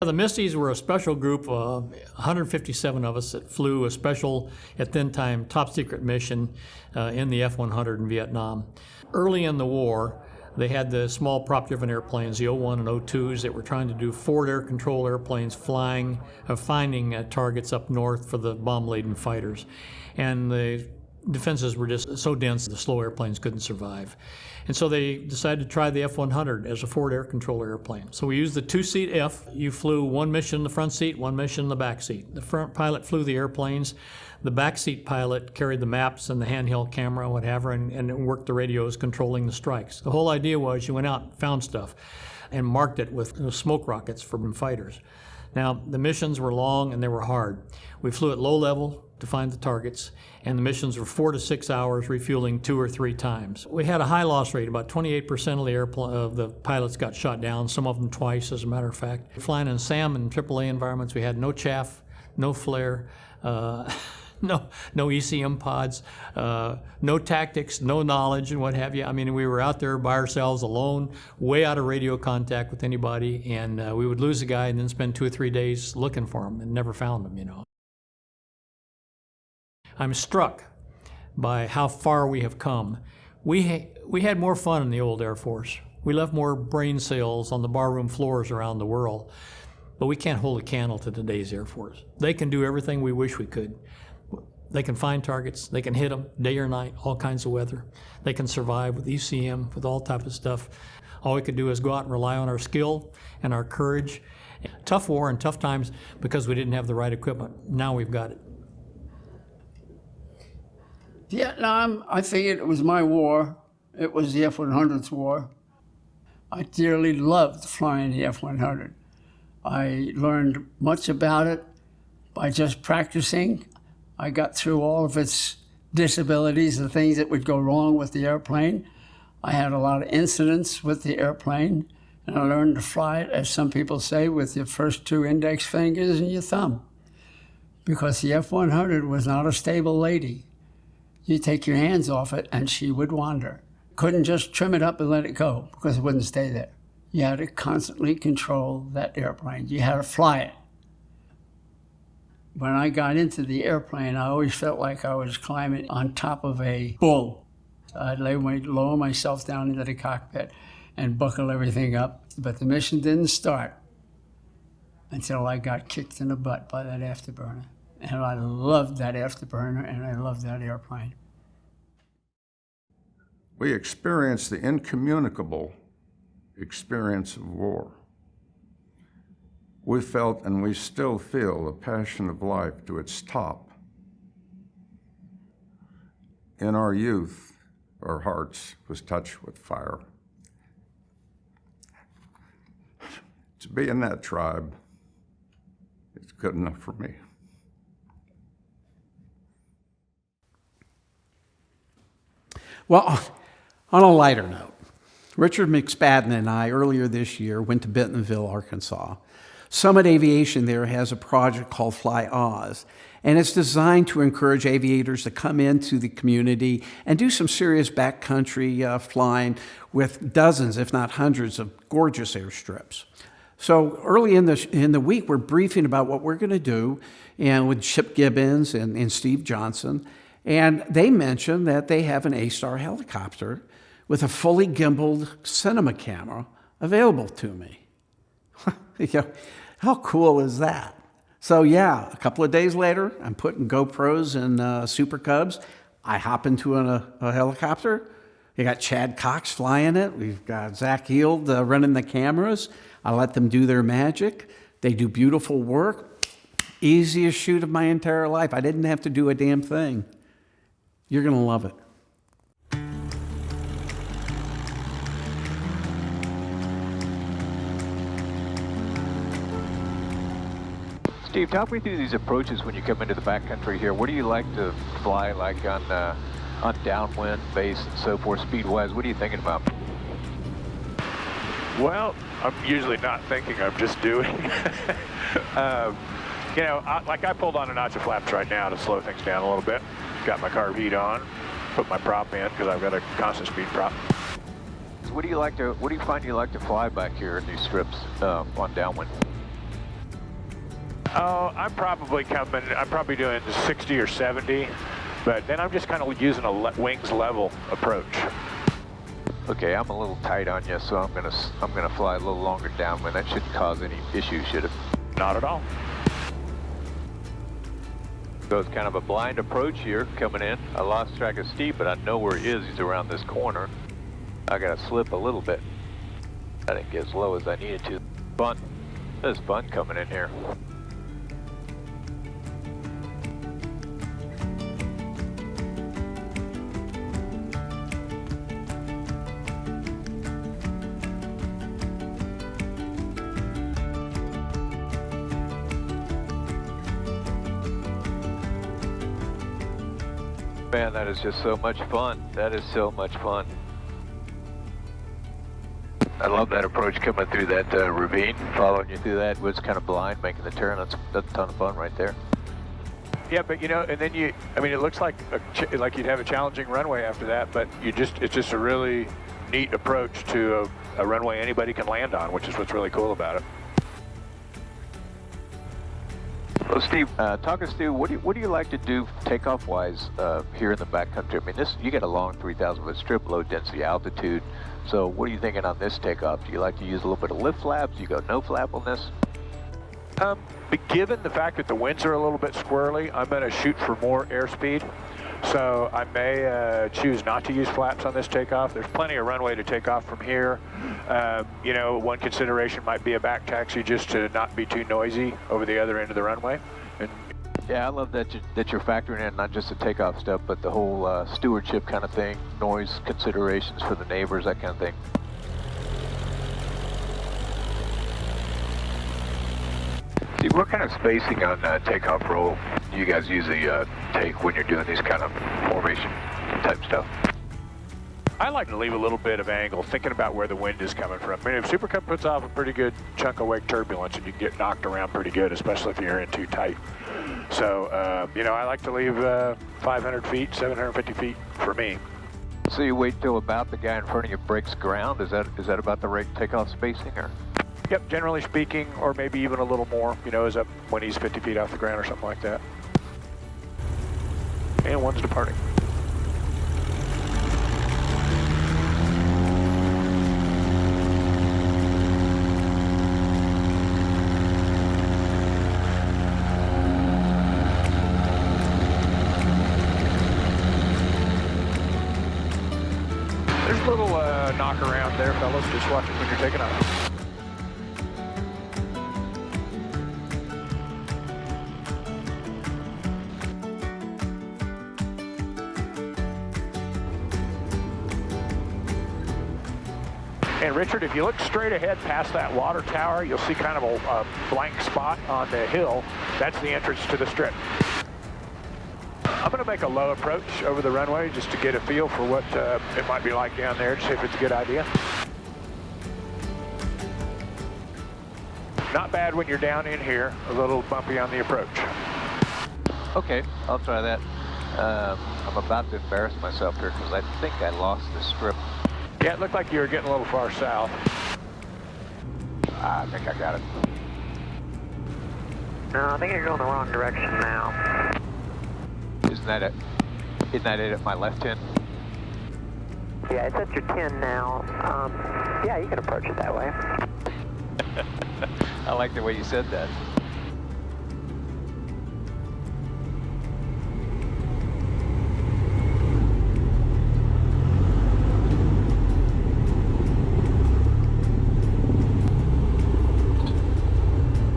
The Misties were a special group of 157 of us that flew a special, at then time, top secret mission in the F-100 in Vietnam. Early in the war, they had the small prop-driven airplanes, the O-1 and O-2s, that were trying to do forward air control airplanes flying, finding targets up north for the bomb-laden fighters. And the defenses were just so dense the slow airplanes couldn't survive. And so they decided to try the F-100 as a forward air control airplane. So we used the two-seat F. You flew one mission in the front seat, one mission in the back seat. The front pilot flew the airplanes. The back seat pilot carried the maps and the handheld camera, whatever, and worked the radios controlling the strikes. The whole idea was you went out and found stuff and marked it with smoke rockets from fighters. Now, the missions were long and they were hard. We flew at low level to find the targets, and the missions were 4 to 6 hours, refueling 2 or 3 times. We had a high loss rate. About 28% of the pilots got shot down, some of them twice, as a matter of fact. Flying in SAM and AAA environments, we had no chaff, no flare, no ECM pods, no tactics, no knowledge, and what have you. I mean, we were out there by ourselves, alone, way out of radio contact with anybody, and we would lose a guy and then spend 2 or 3 days looking for him and never found him, you know. I'm struck by how far we have come. We had more fun in the old Air Force. We left more brain cells on the barroom floors around the world, but we can't hold a candle to today's Air Force. They can do everything we wish we could. They can find targets, they can hit them day or night, all kinds of weather. They can survive with ECM, with all type of stuff. All we could do is go out and rely on our skill and our courage. Tough war and tough times because we didn't have the right equipment. Now we've got it. Vietnam, I figured it was my war. It was the F-100's war. I dearly loved flying the F-100. I learned much about it by just practicing. I got through all of its disabilities, the things that would go wrong with the airplane. I had a lot of incidents with the airplane, and I learned to fly it, as some people say, with your first 2 index fingers and your thumb. Because the F-100 was not a stable lady. You take your hands off it and she would wander. Couldn't just trim it up and let it go because it wouldn't stay there. You had to constantly control that airplane. You had to fly it. When I got into the airplane, I always felt like I was climbing on top of a bull. I'd lower myself down into the cockpit and buckle everything up. But the mission didn't start until I got kicked in the butt by that afterburner. And I loved that afterburner, and I loved that airplane. We experienced the incommunicable experience of war. We felt, and we still feel, the passion of life to its top. In our youth, our hearts was touched with fire. To be in that tribe is good enough for me. Well, on a lighter note, Richard McSpadden and I earlier this year went to Bentonville, Arkansas. Summit Aviation there has a project called Fly Oz, and it's designed to encourage aviators to come into the community and do some serious backcountry flying with dozens, if not hundreds, of gorgeous airstrips. So early in the week, we're briefing about what we're going to do, and with Chip Gibbons and Steve Johnson. And they mentioned that they have an A-Star helicopter with a fully gimbaled cinema camera available to me. How cool is that? So yeah, a couple of days later, I'm putting GoPros in Super Cubs. I hop into a helicopter. You got Chad Cox flying it. We've got Zach Heald running the cameras. I let them do their magic. They do beautiful work. Easiest shoot of my entire life. I didn't have to do a damn thing. You're going to love it. Steve, talk me through these approaches when you come into the backcountry here. What do you like to fly like on downwind, base, and so forth, speed-wise? What are you thinking about? Well, I'm usually not thinking, I'm just doing. You know, I pulled on a notch of flaps right now to slow things down a little bit. Got my carb heat on, put my prop in because I've got a constant speed prop. What do you find you like to fly back here in these strips on downwind? Oh, I'm probably doing 60 or 70, but then I'm just kind of using a wings level approach. Okay, I'm a little tight on you, so I'm gonna fly a little longer downwind. That shouldn't cause any issues, should it? Not at all. So it's kind of a blind approach here coming in. I lost track of Steve, but I know where he is. He's around this corner. I gotta slip a little bit. I didn't get as low as I needed to. Fun. There's fun coming in here. Man, that is just so much fun. That is so much fun. I love that approach coming through that ravine, following you through that. It was kind of blind, making the turn. That's a ton of fun right there. Yeah, but you know, and then it looks like you'd have a challenging runway after that, but it's just a really neat approach to a runway anybody can land on, which is what's really cool about it. Well, Steve, talk us through what do you like to do takeoff-wise here in the backcountry? I mean, you got a long 3,000-foot strip, low density altitude. So, what are you thinking on this takeoff? Do you like to use a little bit of lift flaps? Do you go no flap on this? Given the fact that the winds are a little bit squirrely, I'm going to shoot for more airspeed. So I may choose not to use flaps on this takeoff. There's plenty of runway to take off from here. You know, one consideration might be a back taxi just to not be too noisy over the other end of the runway. And yeah, I love that you're factoring in not just the takeoff stuff, but the whole stewardship kind of thing, noise considerations for the neighbors, that kind of thing. Steve, what kind of spacing on takeoff roll do you guys usually take when you're doing these kind of formation type stuff? I like to leave a little bit of angle, thinking about where the wind is coming from. I mean, if Super Cup puts off a pretty good chunk of wake turbulence, and you can get knocked around pretty good, especially if you're in too tight. So, you know, I like to leave 500 feet, 750 feet for me. So you wait till about the guy in front of you breaks ground? Is that about the right takeoff spacing, or? Yep, generally speaking, or maybe even a little more, you know, is up when he's 50 feet off the ground or something like that. And one's departing. There's a little knock around there, fellas. Just watch it when you're taking off. And Richard, if you look straight ahead past that water tower, you'll see kind of a blank spot on the hill. That's the entrance to the strip. I'm going to make a low approach over the runway just to get a feel for what it might be like down there, to see if it's a good idea. Not bad when you're down in here, a little bumpy on the approach. Okay, I'll try that. I'm about to embarrass myself here because I think I lost the strip. Yeah, it looked like you were getting a little far south. I think I got it. No, I think you're going the wrong direction now. Isn't that it? Isn't that it at my left 10? Yeah, it's at your 10 now. Yeah, you can approach it that way. I like the way you said that.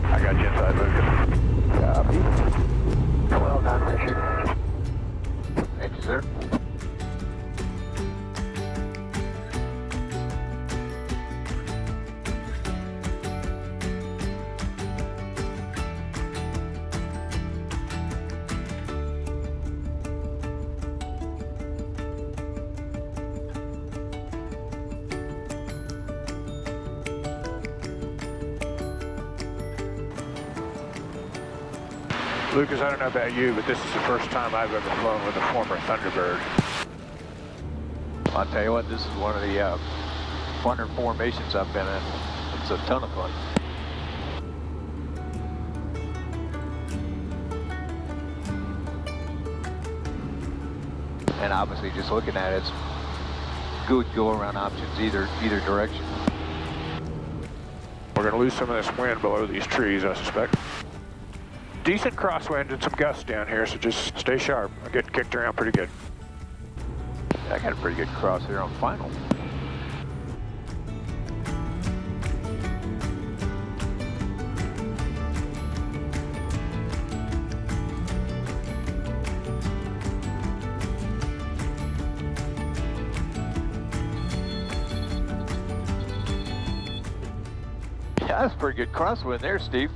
I got you inside, Lucas. Copy. Well done, Richard. Thank you, sir. Lucas, I don't know about you, but this is the first time I've ever flown with a former Thunderbird. I'll tell you what, this is one of the funner formations I've been in. It's a ton of fun. And obviously, just looking at it, it's good go-around options either direction. We're going to lose some of this wind below these trees, I suspect. Decent crosswind and some gusts down here, so just stay sharp. I'm getting kicked around pretty good. I got a pretty good cross here on final. Yeah, that's a pretty good crosswind there, Steve.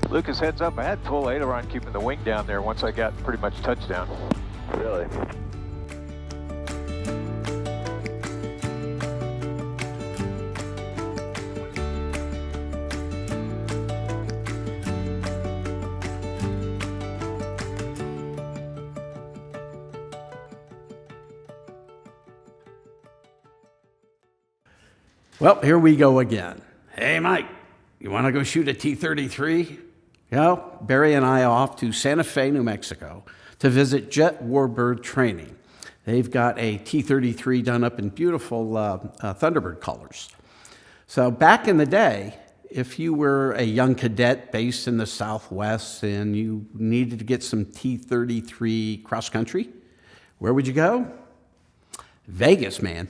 Lucas, heads up, I had full aileron keeping the wing down there once I got pretty much touchdown. Really? Well, here we go again. Hey, Mike, you want to go shoot a T-33? Well, Barry and I are off to Santa Fe, New Mexico to visit Jet Warbird Training. They've got a T-33 done up in beautiful Thunderbird colors. So back in the day, if you were a young cadet based in the Southwest and you needed to get some T-33 cross-country, where would you go? Vegas, man.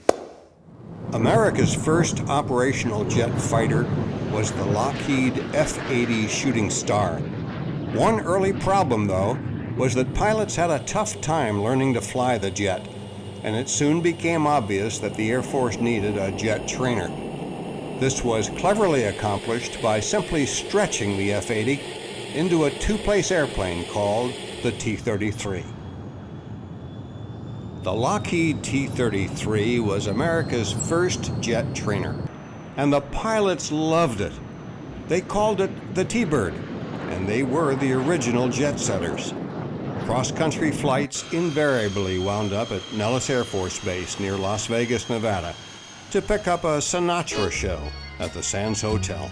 America's first operational jet fighter was the Lockheed F-80 Shooting Star. One early problem, though, was that pilots had a tough time learning to fly the jet, and it soon became obvious that the Air Force needed a jet trainer. This was cleverly accomplished by simply stretching the F-80 into a two-place airplane called the T-33. The Lockheed T-33 was America's first jet trainer, and the pilots loved it. They called it the T-Bird, and they were the original jet setters. Cross-country flights invariably wound up at Nellis Air Force Base near Las Vegas, Nevada, to pick up a Sinatra show at the Sands Hotel.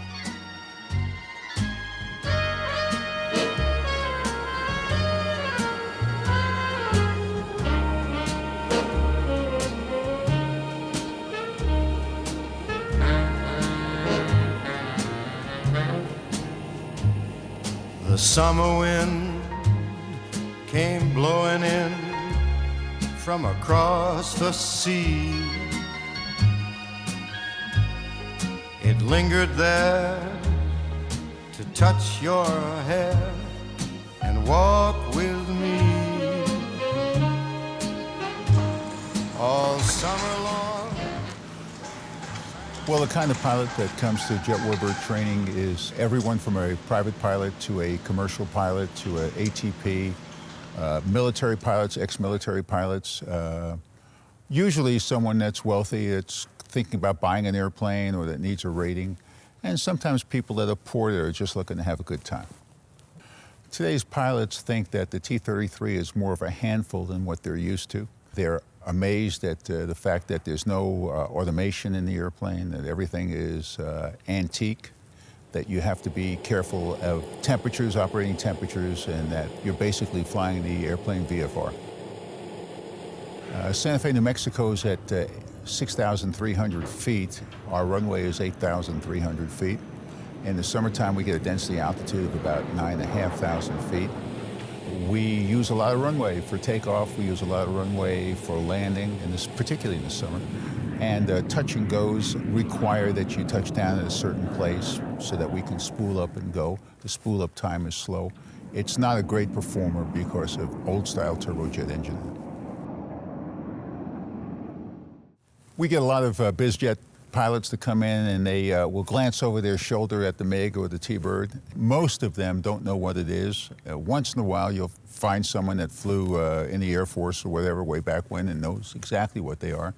The summer wind came blowing in from across the sea. It lingered there to touch your hair and walk with me all summer long. Well, the kind of pilot that comes to Jet Warbird training is everyone from a private pilot to a commercial pilot to an ATP, military pilots, ex-military pilots, usually someone that's wealthy, that's thinking about buying an airplane or that needs a rating, and sometimes people that are poor that are just looking to have a good time. Today's pilots think that the T-33 is more of a handful than what they're used to. They're amazed at the fact that there's no automation in the airplane, that everything is antique, that you have to be careful of temperatures, operating temperatures, and that you're basically flying the airplane VFR. Santa Fe, New Mexico is at 6,300 feet. Our runway is 8,300 feet. In the summertime, we get a density altitude of about 9,500 feet. We use a lot of runway for takeoff. We use a lot of runway for landing, particularly in the summer. And touch and goes require that you touch down at a certain place so that we can spool up and go. The spool up time is slow. It's not a great performer because of old-style turbojet engine. We get a lot of BizJet pilots that come in and they will glance over their shoulder at the MiG or the T-Bird. Most of them don't know what it is. Once in a while you'll find someone that flew in the Air Force or whatever way back when and knows exactly what they are.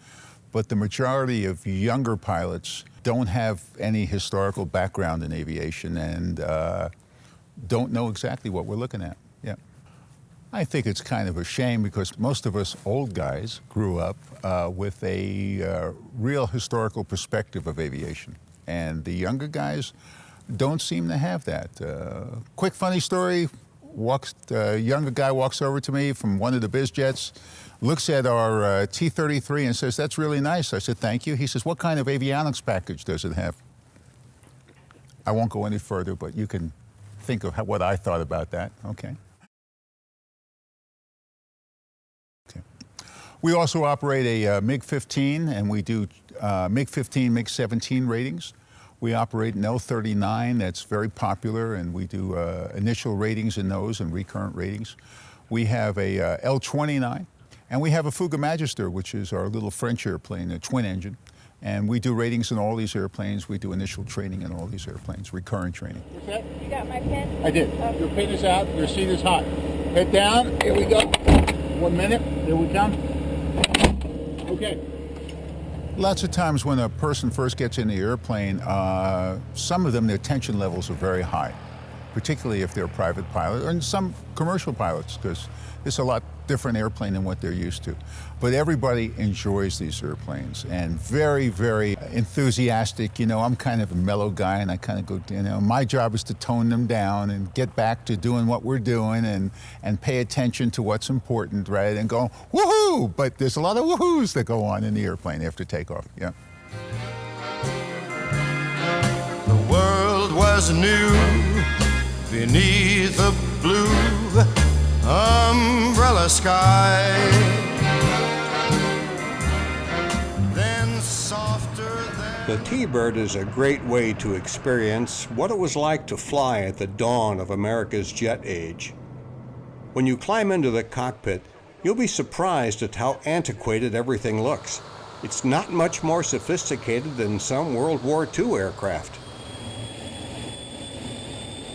but the majority of younger pilots don't have any historical background in aviation and don't know exactly what we're looking at. Yeah. I think it's kind of a shame because most of us old guys grew up with a real historical perspective of aviation. And the younger guys don't seem to have that. Quick funny story, a younger guy walks over to me from one of the biz jets, looks at our T-33 and says, "That's really nice." I said, "Thank you." He says, "What kind of avionics package does it have?" I won't go any further, but you can think of what I thought about that. Okay. We also operate a MiG-15, and we do MiG-15, MiG-17 ratings. We operate an L-39 that's very popular, and we do initial ratings in those and recurrent ratings. We have a L-29, and we have a Fouga Magister, which is our little French airplane, a twin engine. And we do ratings in all these airplanes. We do initial training in all these airplanes, recurrent training. You got my pin? I did. Your pin is out. Your seat is hot. Head down. Here we go. 1 minute. Here we come. Okay. Lots of times when a person first gets in the airplane, some of them, their tension levels are very high, particularly if they're a private pilot, and some commercial pilots, because it's a lot different airplane than what they're used to. But everybody enjoys these airplanes and very, very enthusiastic. You know, I'm kind of a mellow guy and I kind of go, you know, my job is to tone them down and get back to doing what we're doing and pay attention to what's important, right? And go, woohoo! But there's a lot of woohoos that go on in the airplane after takeoff, yeah. The world was new beneath a blue umbrella sky. Then softer than The T-Bird is a great way to experience what it was like to fly at the dawn of America's jet age. When you climb into the cockpit, you'll be surprised at how antiquated everything looks. It's not much more sophisticated than some World War II aircraft.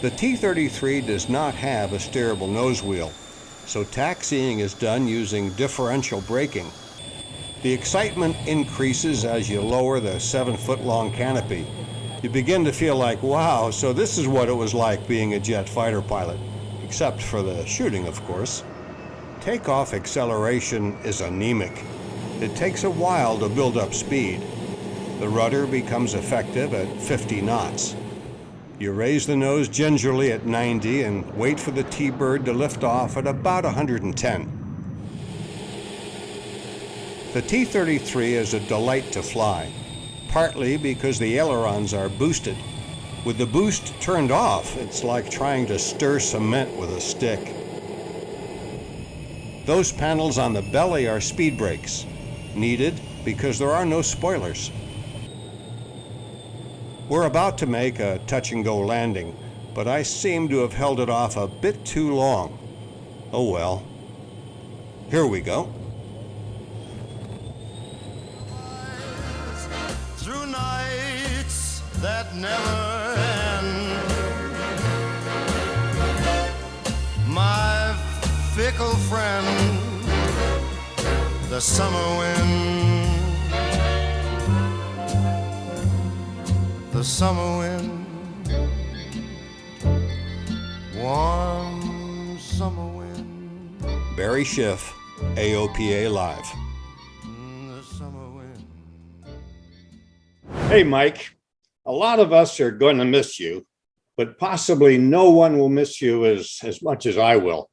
The T-33 does not have a steerable nose wheel, so taxiing is done using differential braking. The excitement increases as you lower the 7-foot-long canopy. You begin to feel like, wow, so this is what it was like being a jet fighter pilot, except for the shooting, of course. Takeoff acceleration is anemic. It takes a while to build up speed. The rudder becomes effective at 50 knots. You raise the nose gingerly at 90 and wait for the T-Bird to lift off at about 110. The T-33 is a delight to fly, partly because the ailerons are boosted. With the boost turned off, it's like trying to stir cement with a stick. Those panels on the belly are speed brakes, needed because there are no spoilers. We're about to make a touch-and-go landing, but I seem to have held it off a bit too long. Oh well. Here we go. through nights that never end. My fickle friend, the summer wind. The summer wind, warm summer wind. Barry Schiff, AOPA Live. The summer wind. Hey, Mike. A lot of us are going to miss you, but possibly no one will miss you as much as I will.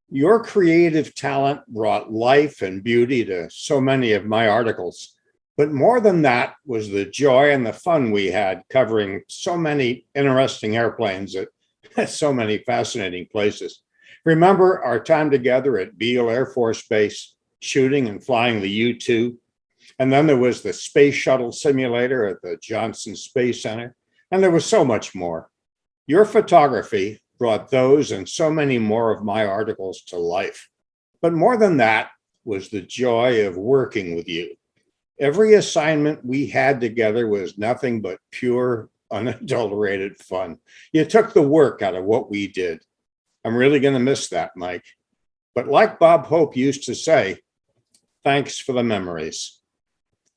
Your creative talent brought life and beauty to so many of my articles. But more than that was the joy and the fun we had covering so many interesting airplanes at so many fascinating places. Remember our time together at Beale Air Force Base, shooting and flying the U-2? And then there was the Space Shuttle Simulator at the Johnson Space Center. And there was so much more. Your photography brought those and so many more of my articles to life. But more than that was the joy of working with you. Every assignment we had together was nothing but pure, unadulterated fun. You took the work out of what we did. I'm really going to miss that, Mike. But like Bob Hope used to say, thanks for the memories.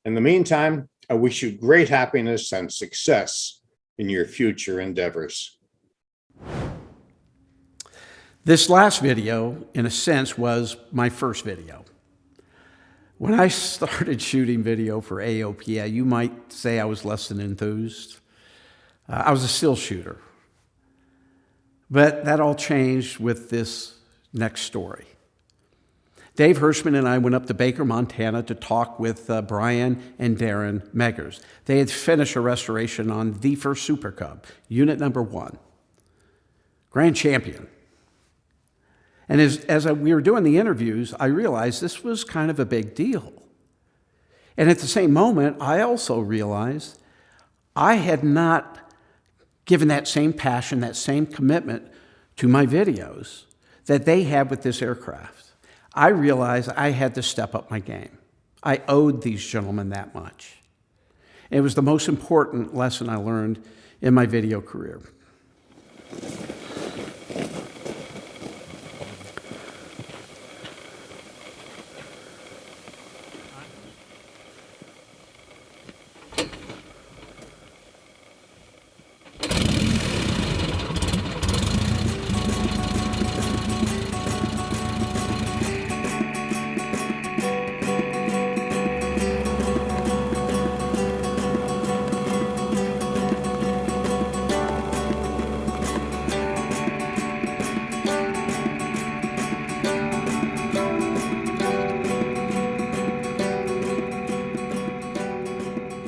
In the meantime, I wish you great happiness and success in your future endeavors. This last video, in a sense, was my first video. When I started shooting video for AOPA, you might say I was less than enthused. I was a still shooter. But that all changed with this next story. Dave Hirschman and I went up to Baker, Montana to talk with Brian and Darren Meggers. They had finished a restoration on the first Super Cub, unit number 1, grand champion. And as we were doing the interviews, I realized this was kind of a big deal. And at the same moment, I also realized I had not given that same passion, that same commitment to my videos that they had with this aircraft. I realized I had to step up my game. I owed these gentlemen that much. It was the most important lesson I learned in my video career.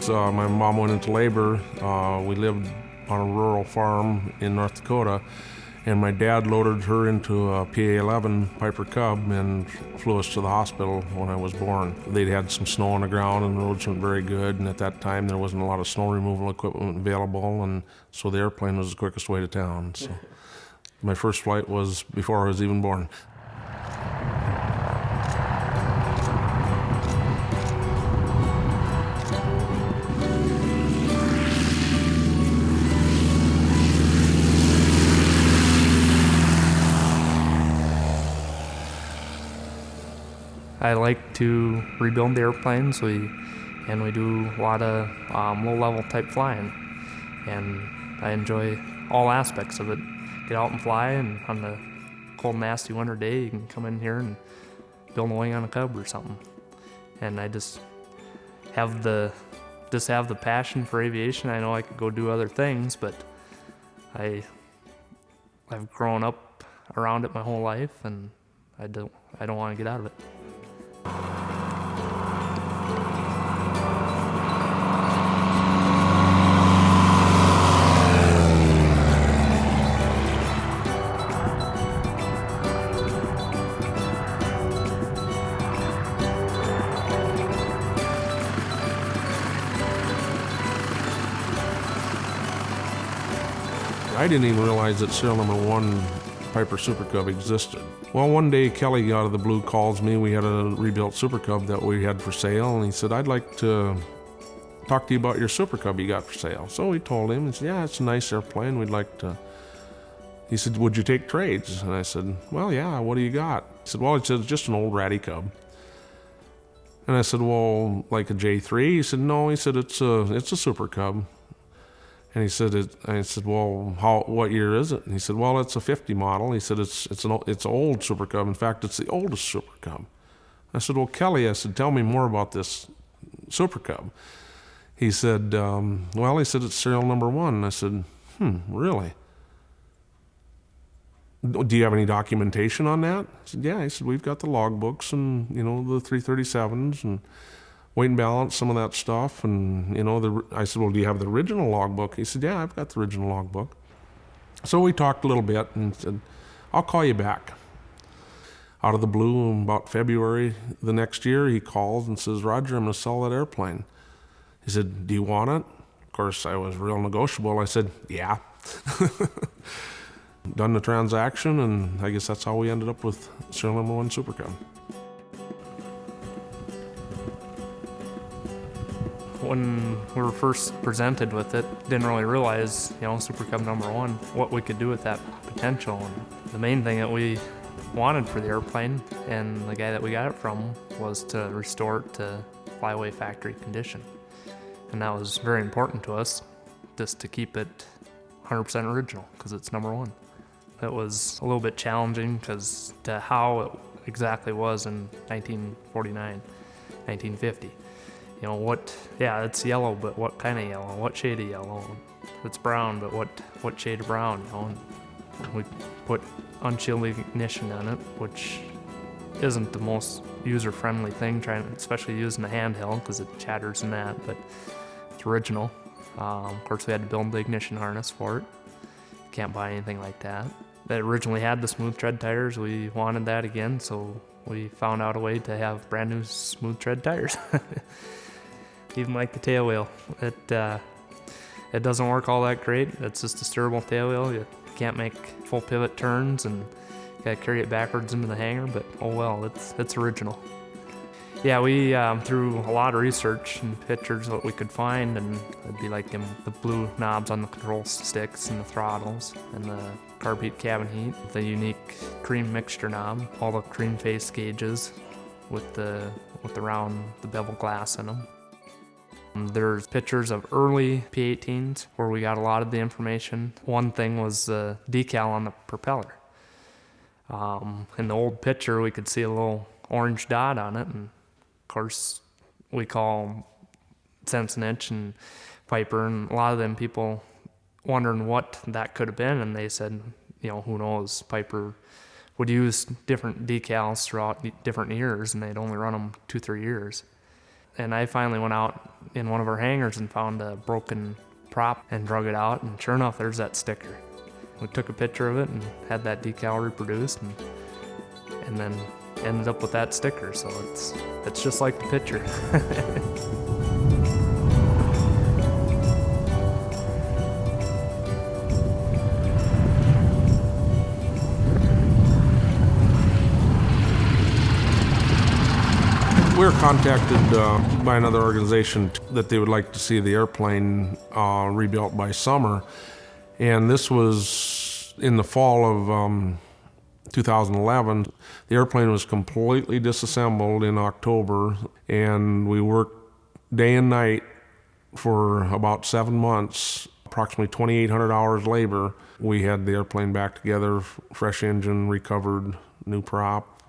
My mom went into labor. We lived on a rural farm in North Dakota, and my dad loaded her into a PA-11 Piper Cub and flew us to the hospital when I was born. They'd had some snow on the ground and the roads weren't very good, and at that time there wasn't a lot of snow removal equipment available, and so the airplane was the quickest way to town. So my first flight was before I was even born. I like to rebuild the airplanes. We do a lot of low-level type flying, and I enjoy all aspects of it. Get out and fly, and on the cold, nasty winter day, you can come in here and build a wing on a Cub or something. And I just have the passion for aviation. I know I could go do other things, but I've grown up around it my whole life, and I don't want to get out of it. I didn't even realize that serial number 1 Piper Super Cub existed. Well, one day Kelly out of the blue calls me. We had a rebuilt Super Cub that we had for sale, and he said, "I'd like to talk to you about your Super Cub you got for sale." So we told him, and he said, "Yeah, it's a nice airplane. We'd like to." He said, "Would you take trades?" And I said, "Well, yeah, what do you got?" He said, "Well," it's just an old ratty Cub. And I said, "Well, like a J3?" He said, "No," he said, it's a Super Cub. And he said, I said, "Well, what year is it?" And he said, "Well, it's a 50 model." He said, it's an old Super Cub. In fact, it's the oldest Super Cub." I said, "Well, Kelly," I said, "tell me more about this Super Cub." He said, "Well," he said, "it's serial number 1." And I said, "Really? Do you have any documentation on that?" I said, "Yeah." He said, "We've got the logbooks and, the 337s and weight and balance, some of that stuff." And, I said, "Well, do you have the original logbook?" He said, "Yeah, I've got the original logbook." So we talked a little bit and said, "I'll call you back." Out of the blue, about February the next year, he calls and says, "Roger, I'm going to sell that airplane." He said, "Do you want it?" Of course, I was real negotiable. I said, "Yeah." Done the transaction, and I guess that's how we ended up with serial number 1 Super Cub. When we were first presented with it, didn't really realize, Super Cub number 1, what we could do with that potential. And the main thing that we wanted for the airplane, and the guy that we got it from, was to restore it to flyaway factory condition. And that was very important to us, just to keep it 100% original, because it's number one. It was a little bit challenging because to how it exactly was in 1949, 1950. You know, it's yellow, but what kind of yellow? What shade of yellow? It's brown, but what shade of brown? You know, and we put unshielded ignition on it, which isn't the most user-friendly thing, especially using a handheld because it chatters and that, but it's original. Of course, we had to build the ignition harness for it. Can't buy anything like that. That originally had the smooth tread tires. We wanted that again, so we found out a way to have brand new smooth tread tires. Even like the tail wheel. It doesn't work all that great. It's just a steerable tail wheel. You can't make full pivot turns and you gotta carry it backwards into the hangar, but oh well, it's original. Yeah, we through a lot of research and pictures what we could find, and it'd be like the blue knobs on the control sticks and the throttles and the carb heat, cabin heat, the unique cream mixture knob, all the cream face gauges with the bevel glass in them. There's pictures of early P-18s where we got a lot of the information. One thing was the decal on the propeller. In the old picture, we could see a little orange dot on it, and of course, we call Sensenich and Piper, and a lot of them people wondering what that could have been, and they said, you know, who knows? Piper would use different decals throughout different years, and they'd only run them 2-3 years. And I finally went out in one of our hangars and found a broken prop and drug it out, and sure enough, there's that sticker. We took a picture of it and had that decal reproduced, and then ended up with that sticker, so it's just like the picture. We were contacted by another organization that they would like to see the airplane rebuilt by summer, and this was in the fall of 2011. The airplane was completely disassembled in October, and we worked day and night for about 7 months, approximately 2,800 hours labor. We had the airplane back together, fresh engine, recovered, new prop,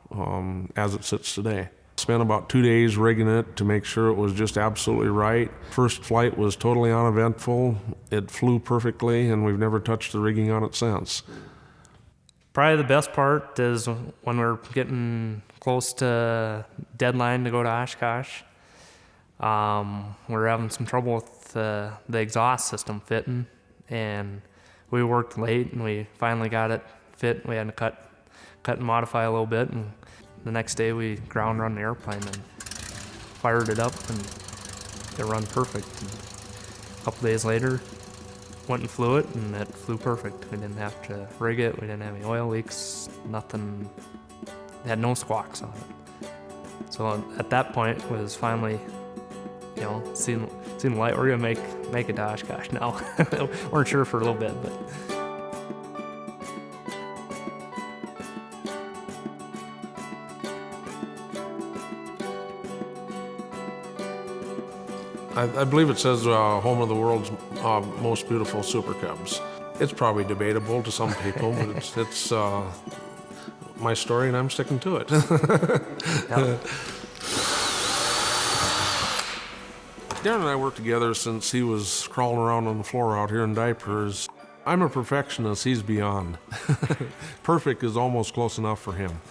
as it sits today. Spent about 2 days rigging it to make sure it was just absolutely right. First flight was totally uneventful. It flew perfectly, and we've never touched the rigging on it since. Probably the best part is when we're getting close to deadline to go to Oshkosh. We're having some trouble with the exhaust system fitting, and we worked late, and we finally got it fit. We had to cut and modify a little bit, and the next day we ground run the airplane and fired it up, and it run perfect. And a couple days later, went and flew it, and it flew perfect. We didn't have to rig it. We didn't have any oil leaks, nothing. It had no squawks on it. So at that point, it was finally, you know, seeing the light. We're gonna make it to Oshkosh now. Weren't sure for a little bit, but. I believe it says home of the world's most beautiful Super Cubs. It's probably debatable to some people, but it's my story, and I'm sticking to it. Yep. Darren and I worked together since he was crawling around on the floor out here in diapers. I'm a perfectionist, he's beyond. Perfect is almost close enough for him.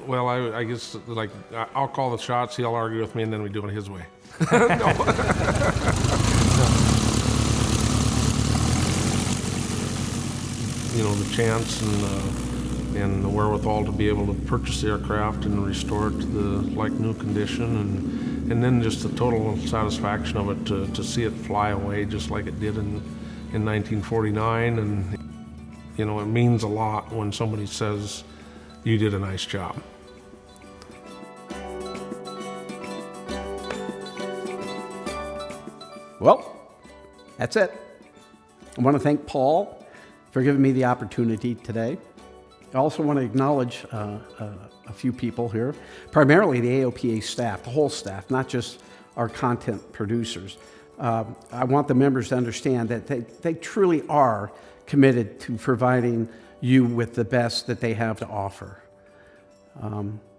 Well, I guess, like, I'll call the shots, he'll argue with me, and then we do it his way. You know, the chance and the wherewithal to be able to purchase the aircraft and restore it to the like-new condition, and then just the total satisfaction of it to see it fly away just like it did in 1949. And, you know, it means a lot when somebody says, you did a nice job. Well, that's it. I want to thank Paul for giving me the opportunity today. I also want to acknowledge a few people here, primarily the AOPA staff, the whole staff, not just our content producers. I want the members to understand that they truly are committed to providing you with the best that they have to offer.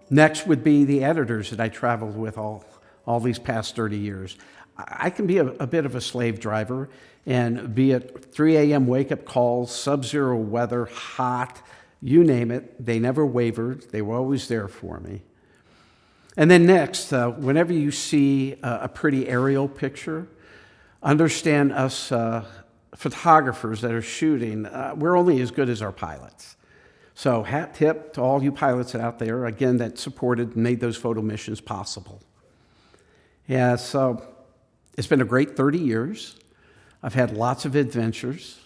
Next would be the editors that I traveled with all these past 30 years. I can be a bit of a slave driver, and be it 3 a.m. wake-up calls, sub-zero weather, hot, you name it, they never wavered. They were always there for me. And then next, whenever you see a pretty aerial picture, understand us photographers that are shooting, we're only as good as our pilots. So hat tip to all you pilots out there, again, that supported and made those photo missions possible. Yeah, so it's been a great 30 years. I've had lots of adventures.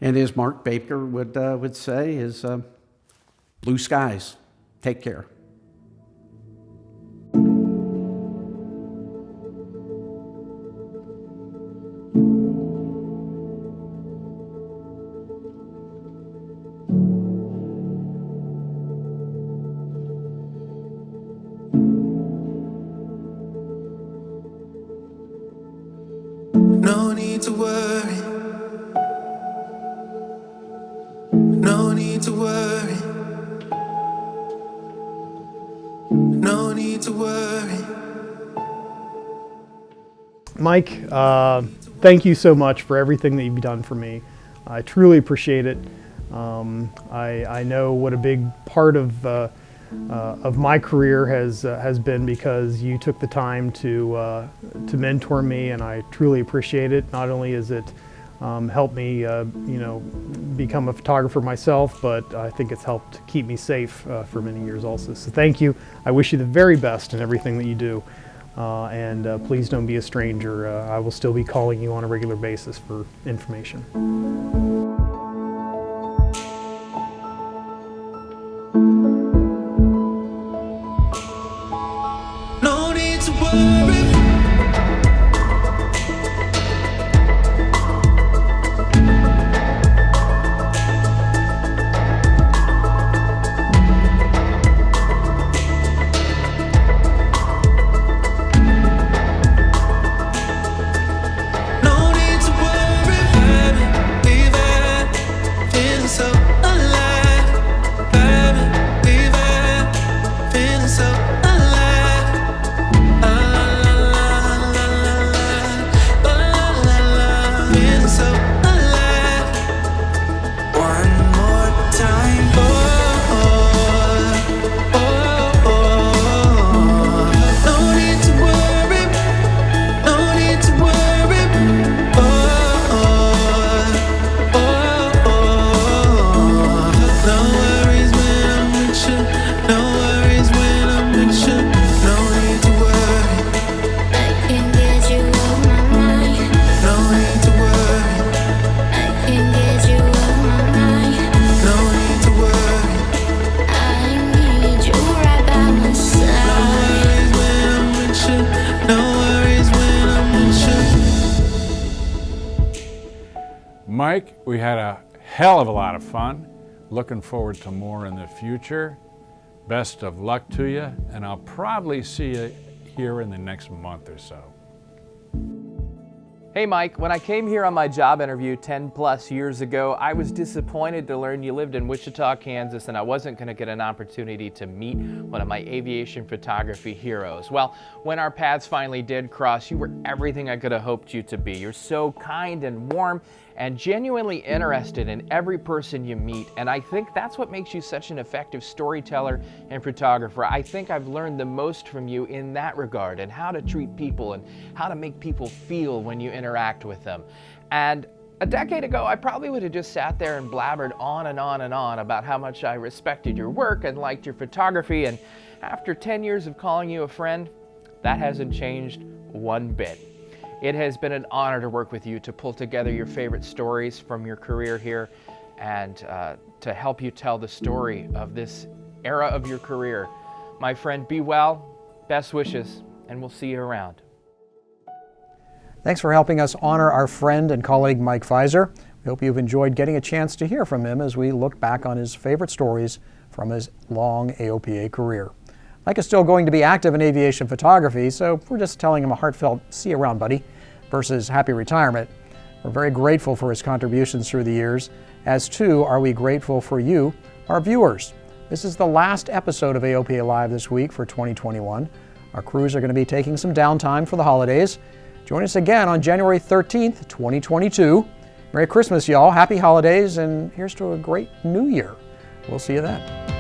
And as Mark Baker would say, is blue skies. Take care. No need to worry. No need to worry. No need to worry. Mike, thank you so much for everything that you've done for me. I truly appreciate it. I know what a big part of my career has been because you took the time to mentor me, and I truly appreciate it. Not only has it helped me, become a photographer myself, but I think it's helped keep me safe for many years also. So thank you. I wish you the very best in everything that you do, and please don't be a stranger. I will still be calling you on a regular basis for information. No need to worry. Mike, we had a hell of a lot of fun. Looking forward to more in the future. Best of luck to you, and I'll probably see you here in the next month or so. Hey Mike, when I came here on my job interview 10 plus years ago, I was disappointed to learn you lived in Wichita, Kansas, and I wasn't going to get an opportunity to meet one of my aviation photography heroes. Well, when our paths finally did cross, you were everything I could have hoped you to be. You're so kind and warm and genuinely interested in every person you meet, and I think that's what makes you such an effective storyteller and photographer. I think I've learned the most from you in that regard, and how to treat people and how to make people feel when you interact with them. And a decade ago, I probably would have just sat there and blabbered on and on and on about how much I respected your work and liked your photography, and after 10 years of calling you a friend, that hasn't changed one bit. It has been an honor to work with you, to pull together your favorite stories from your career here, and to help you tell the story of this era of your career. My friend, be well, best wishes, and we'll see you around. Thanks for helping us honor our friend and colleague Mike Fizer. We hope you've enjoyed getting a chance to hear from him as we look back on his favorite stories from his long AOPA career. Mike is still going to be active in aviation photography, so we're just telling him a heartfelt "see you around, buddy" versus happy retirement. We're very grateful for his contributions through the years, as too are we grateful for you, our viewers. This is the last episode of AOPA Live this week for 2021. Our crews are going to be taking some downtime for the holidays. Join us again on January 13th, 2022. Merry Christmas, y'all. Happy holidays, and here's to a great new year. We'll see you then.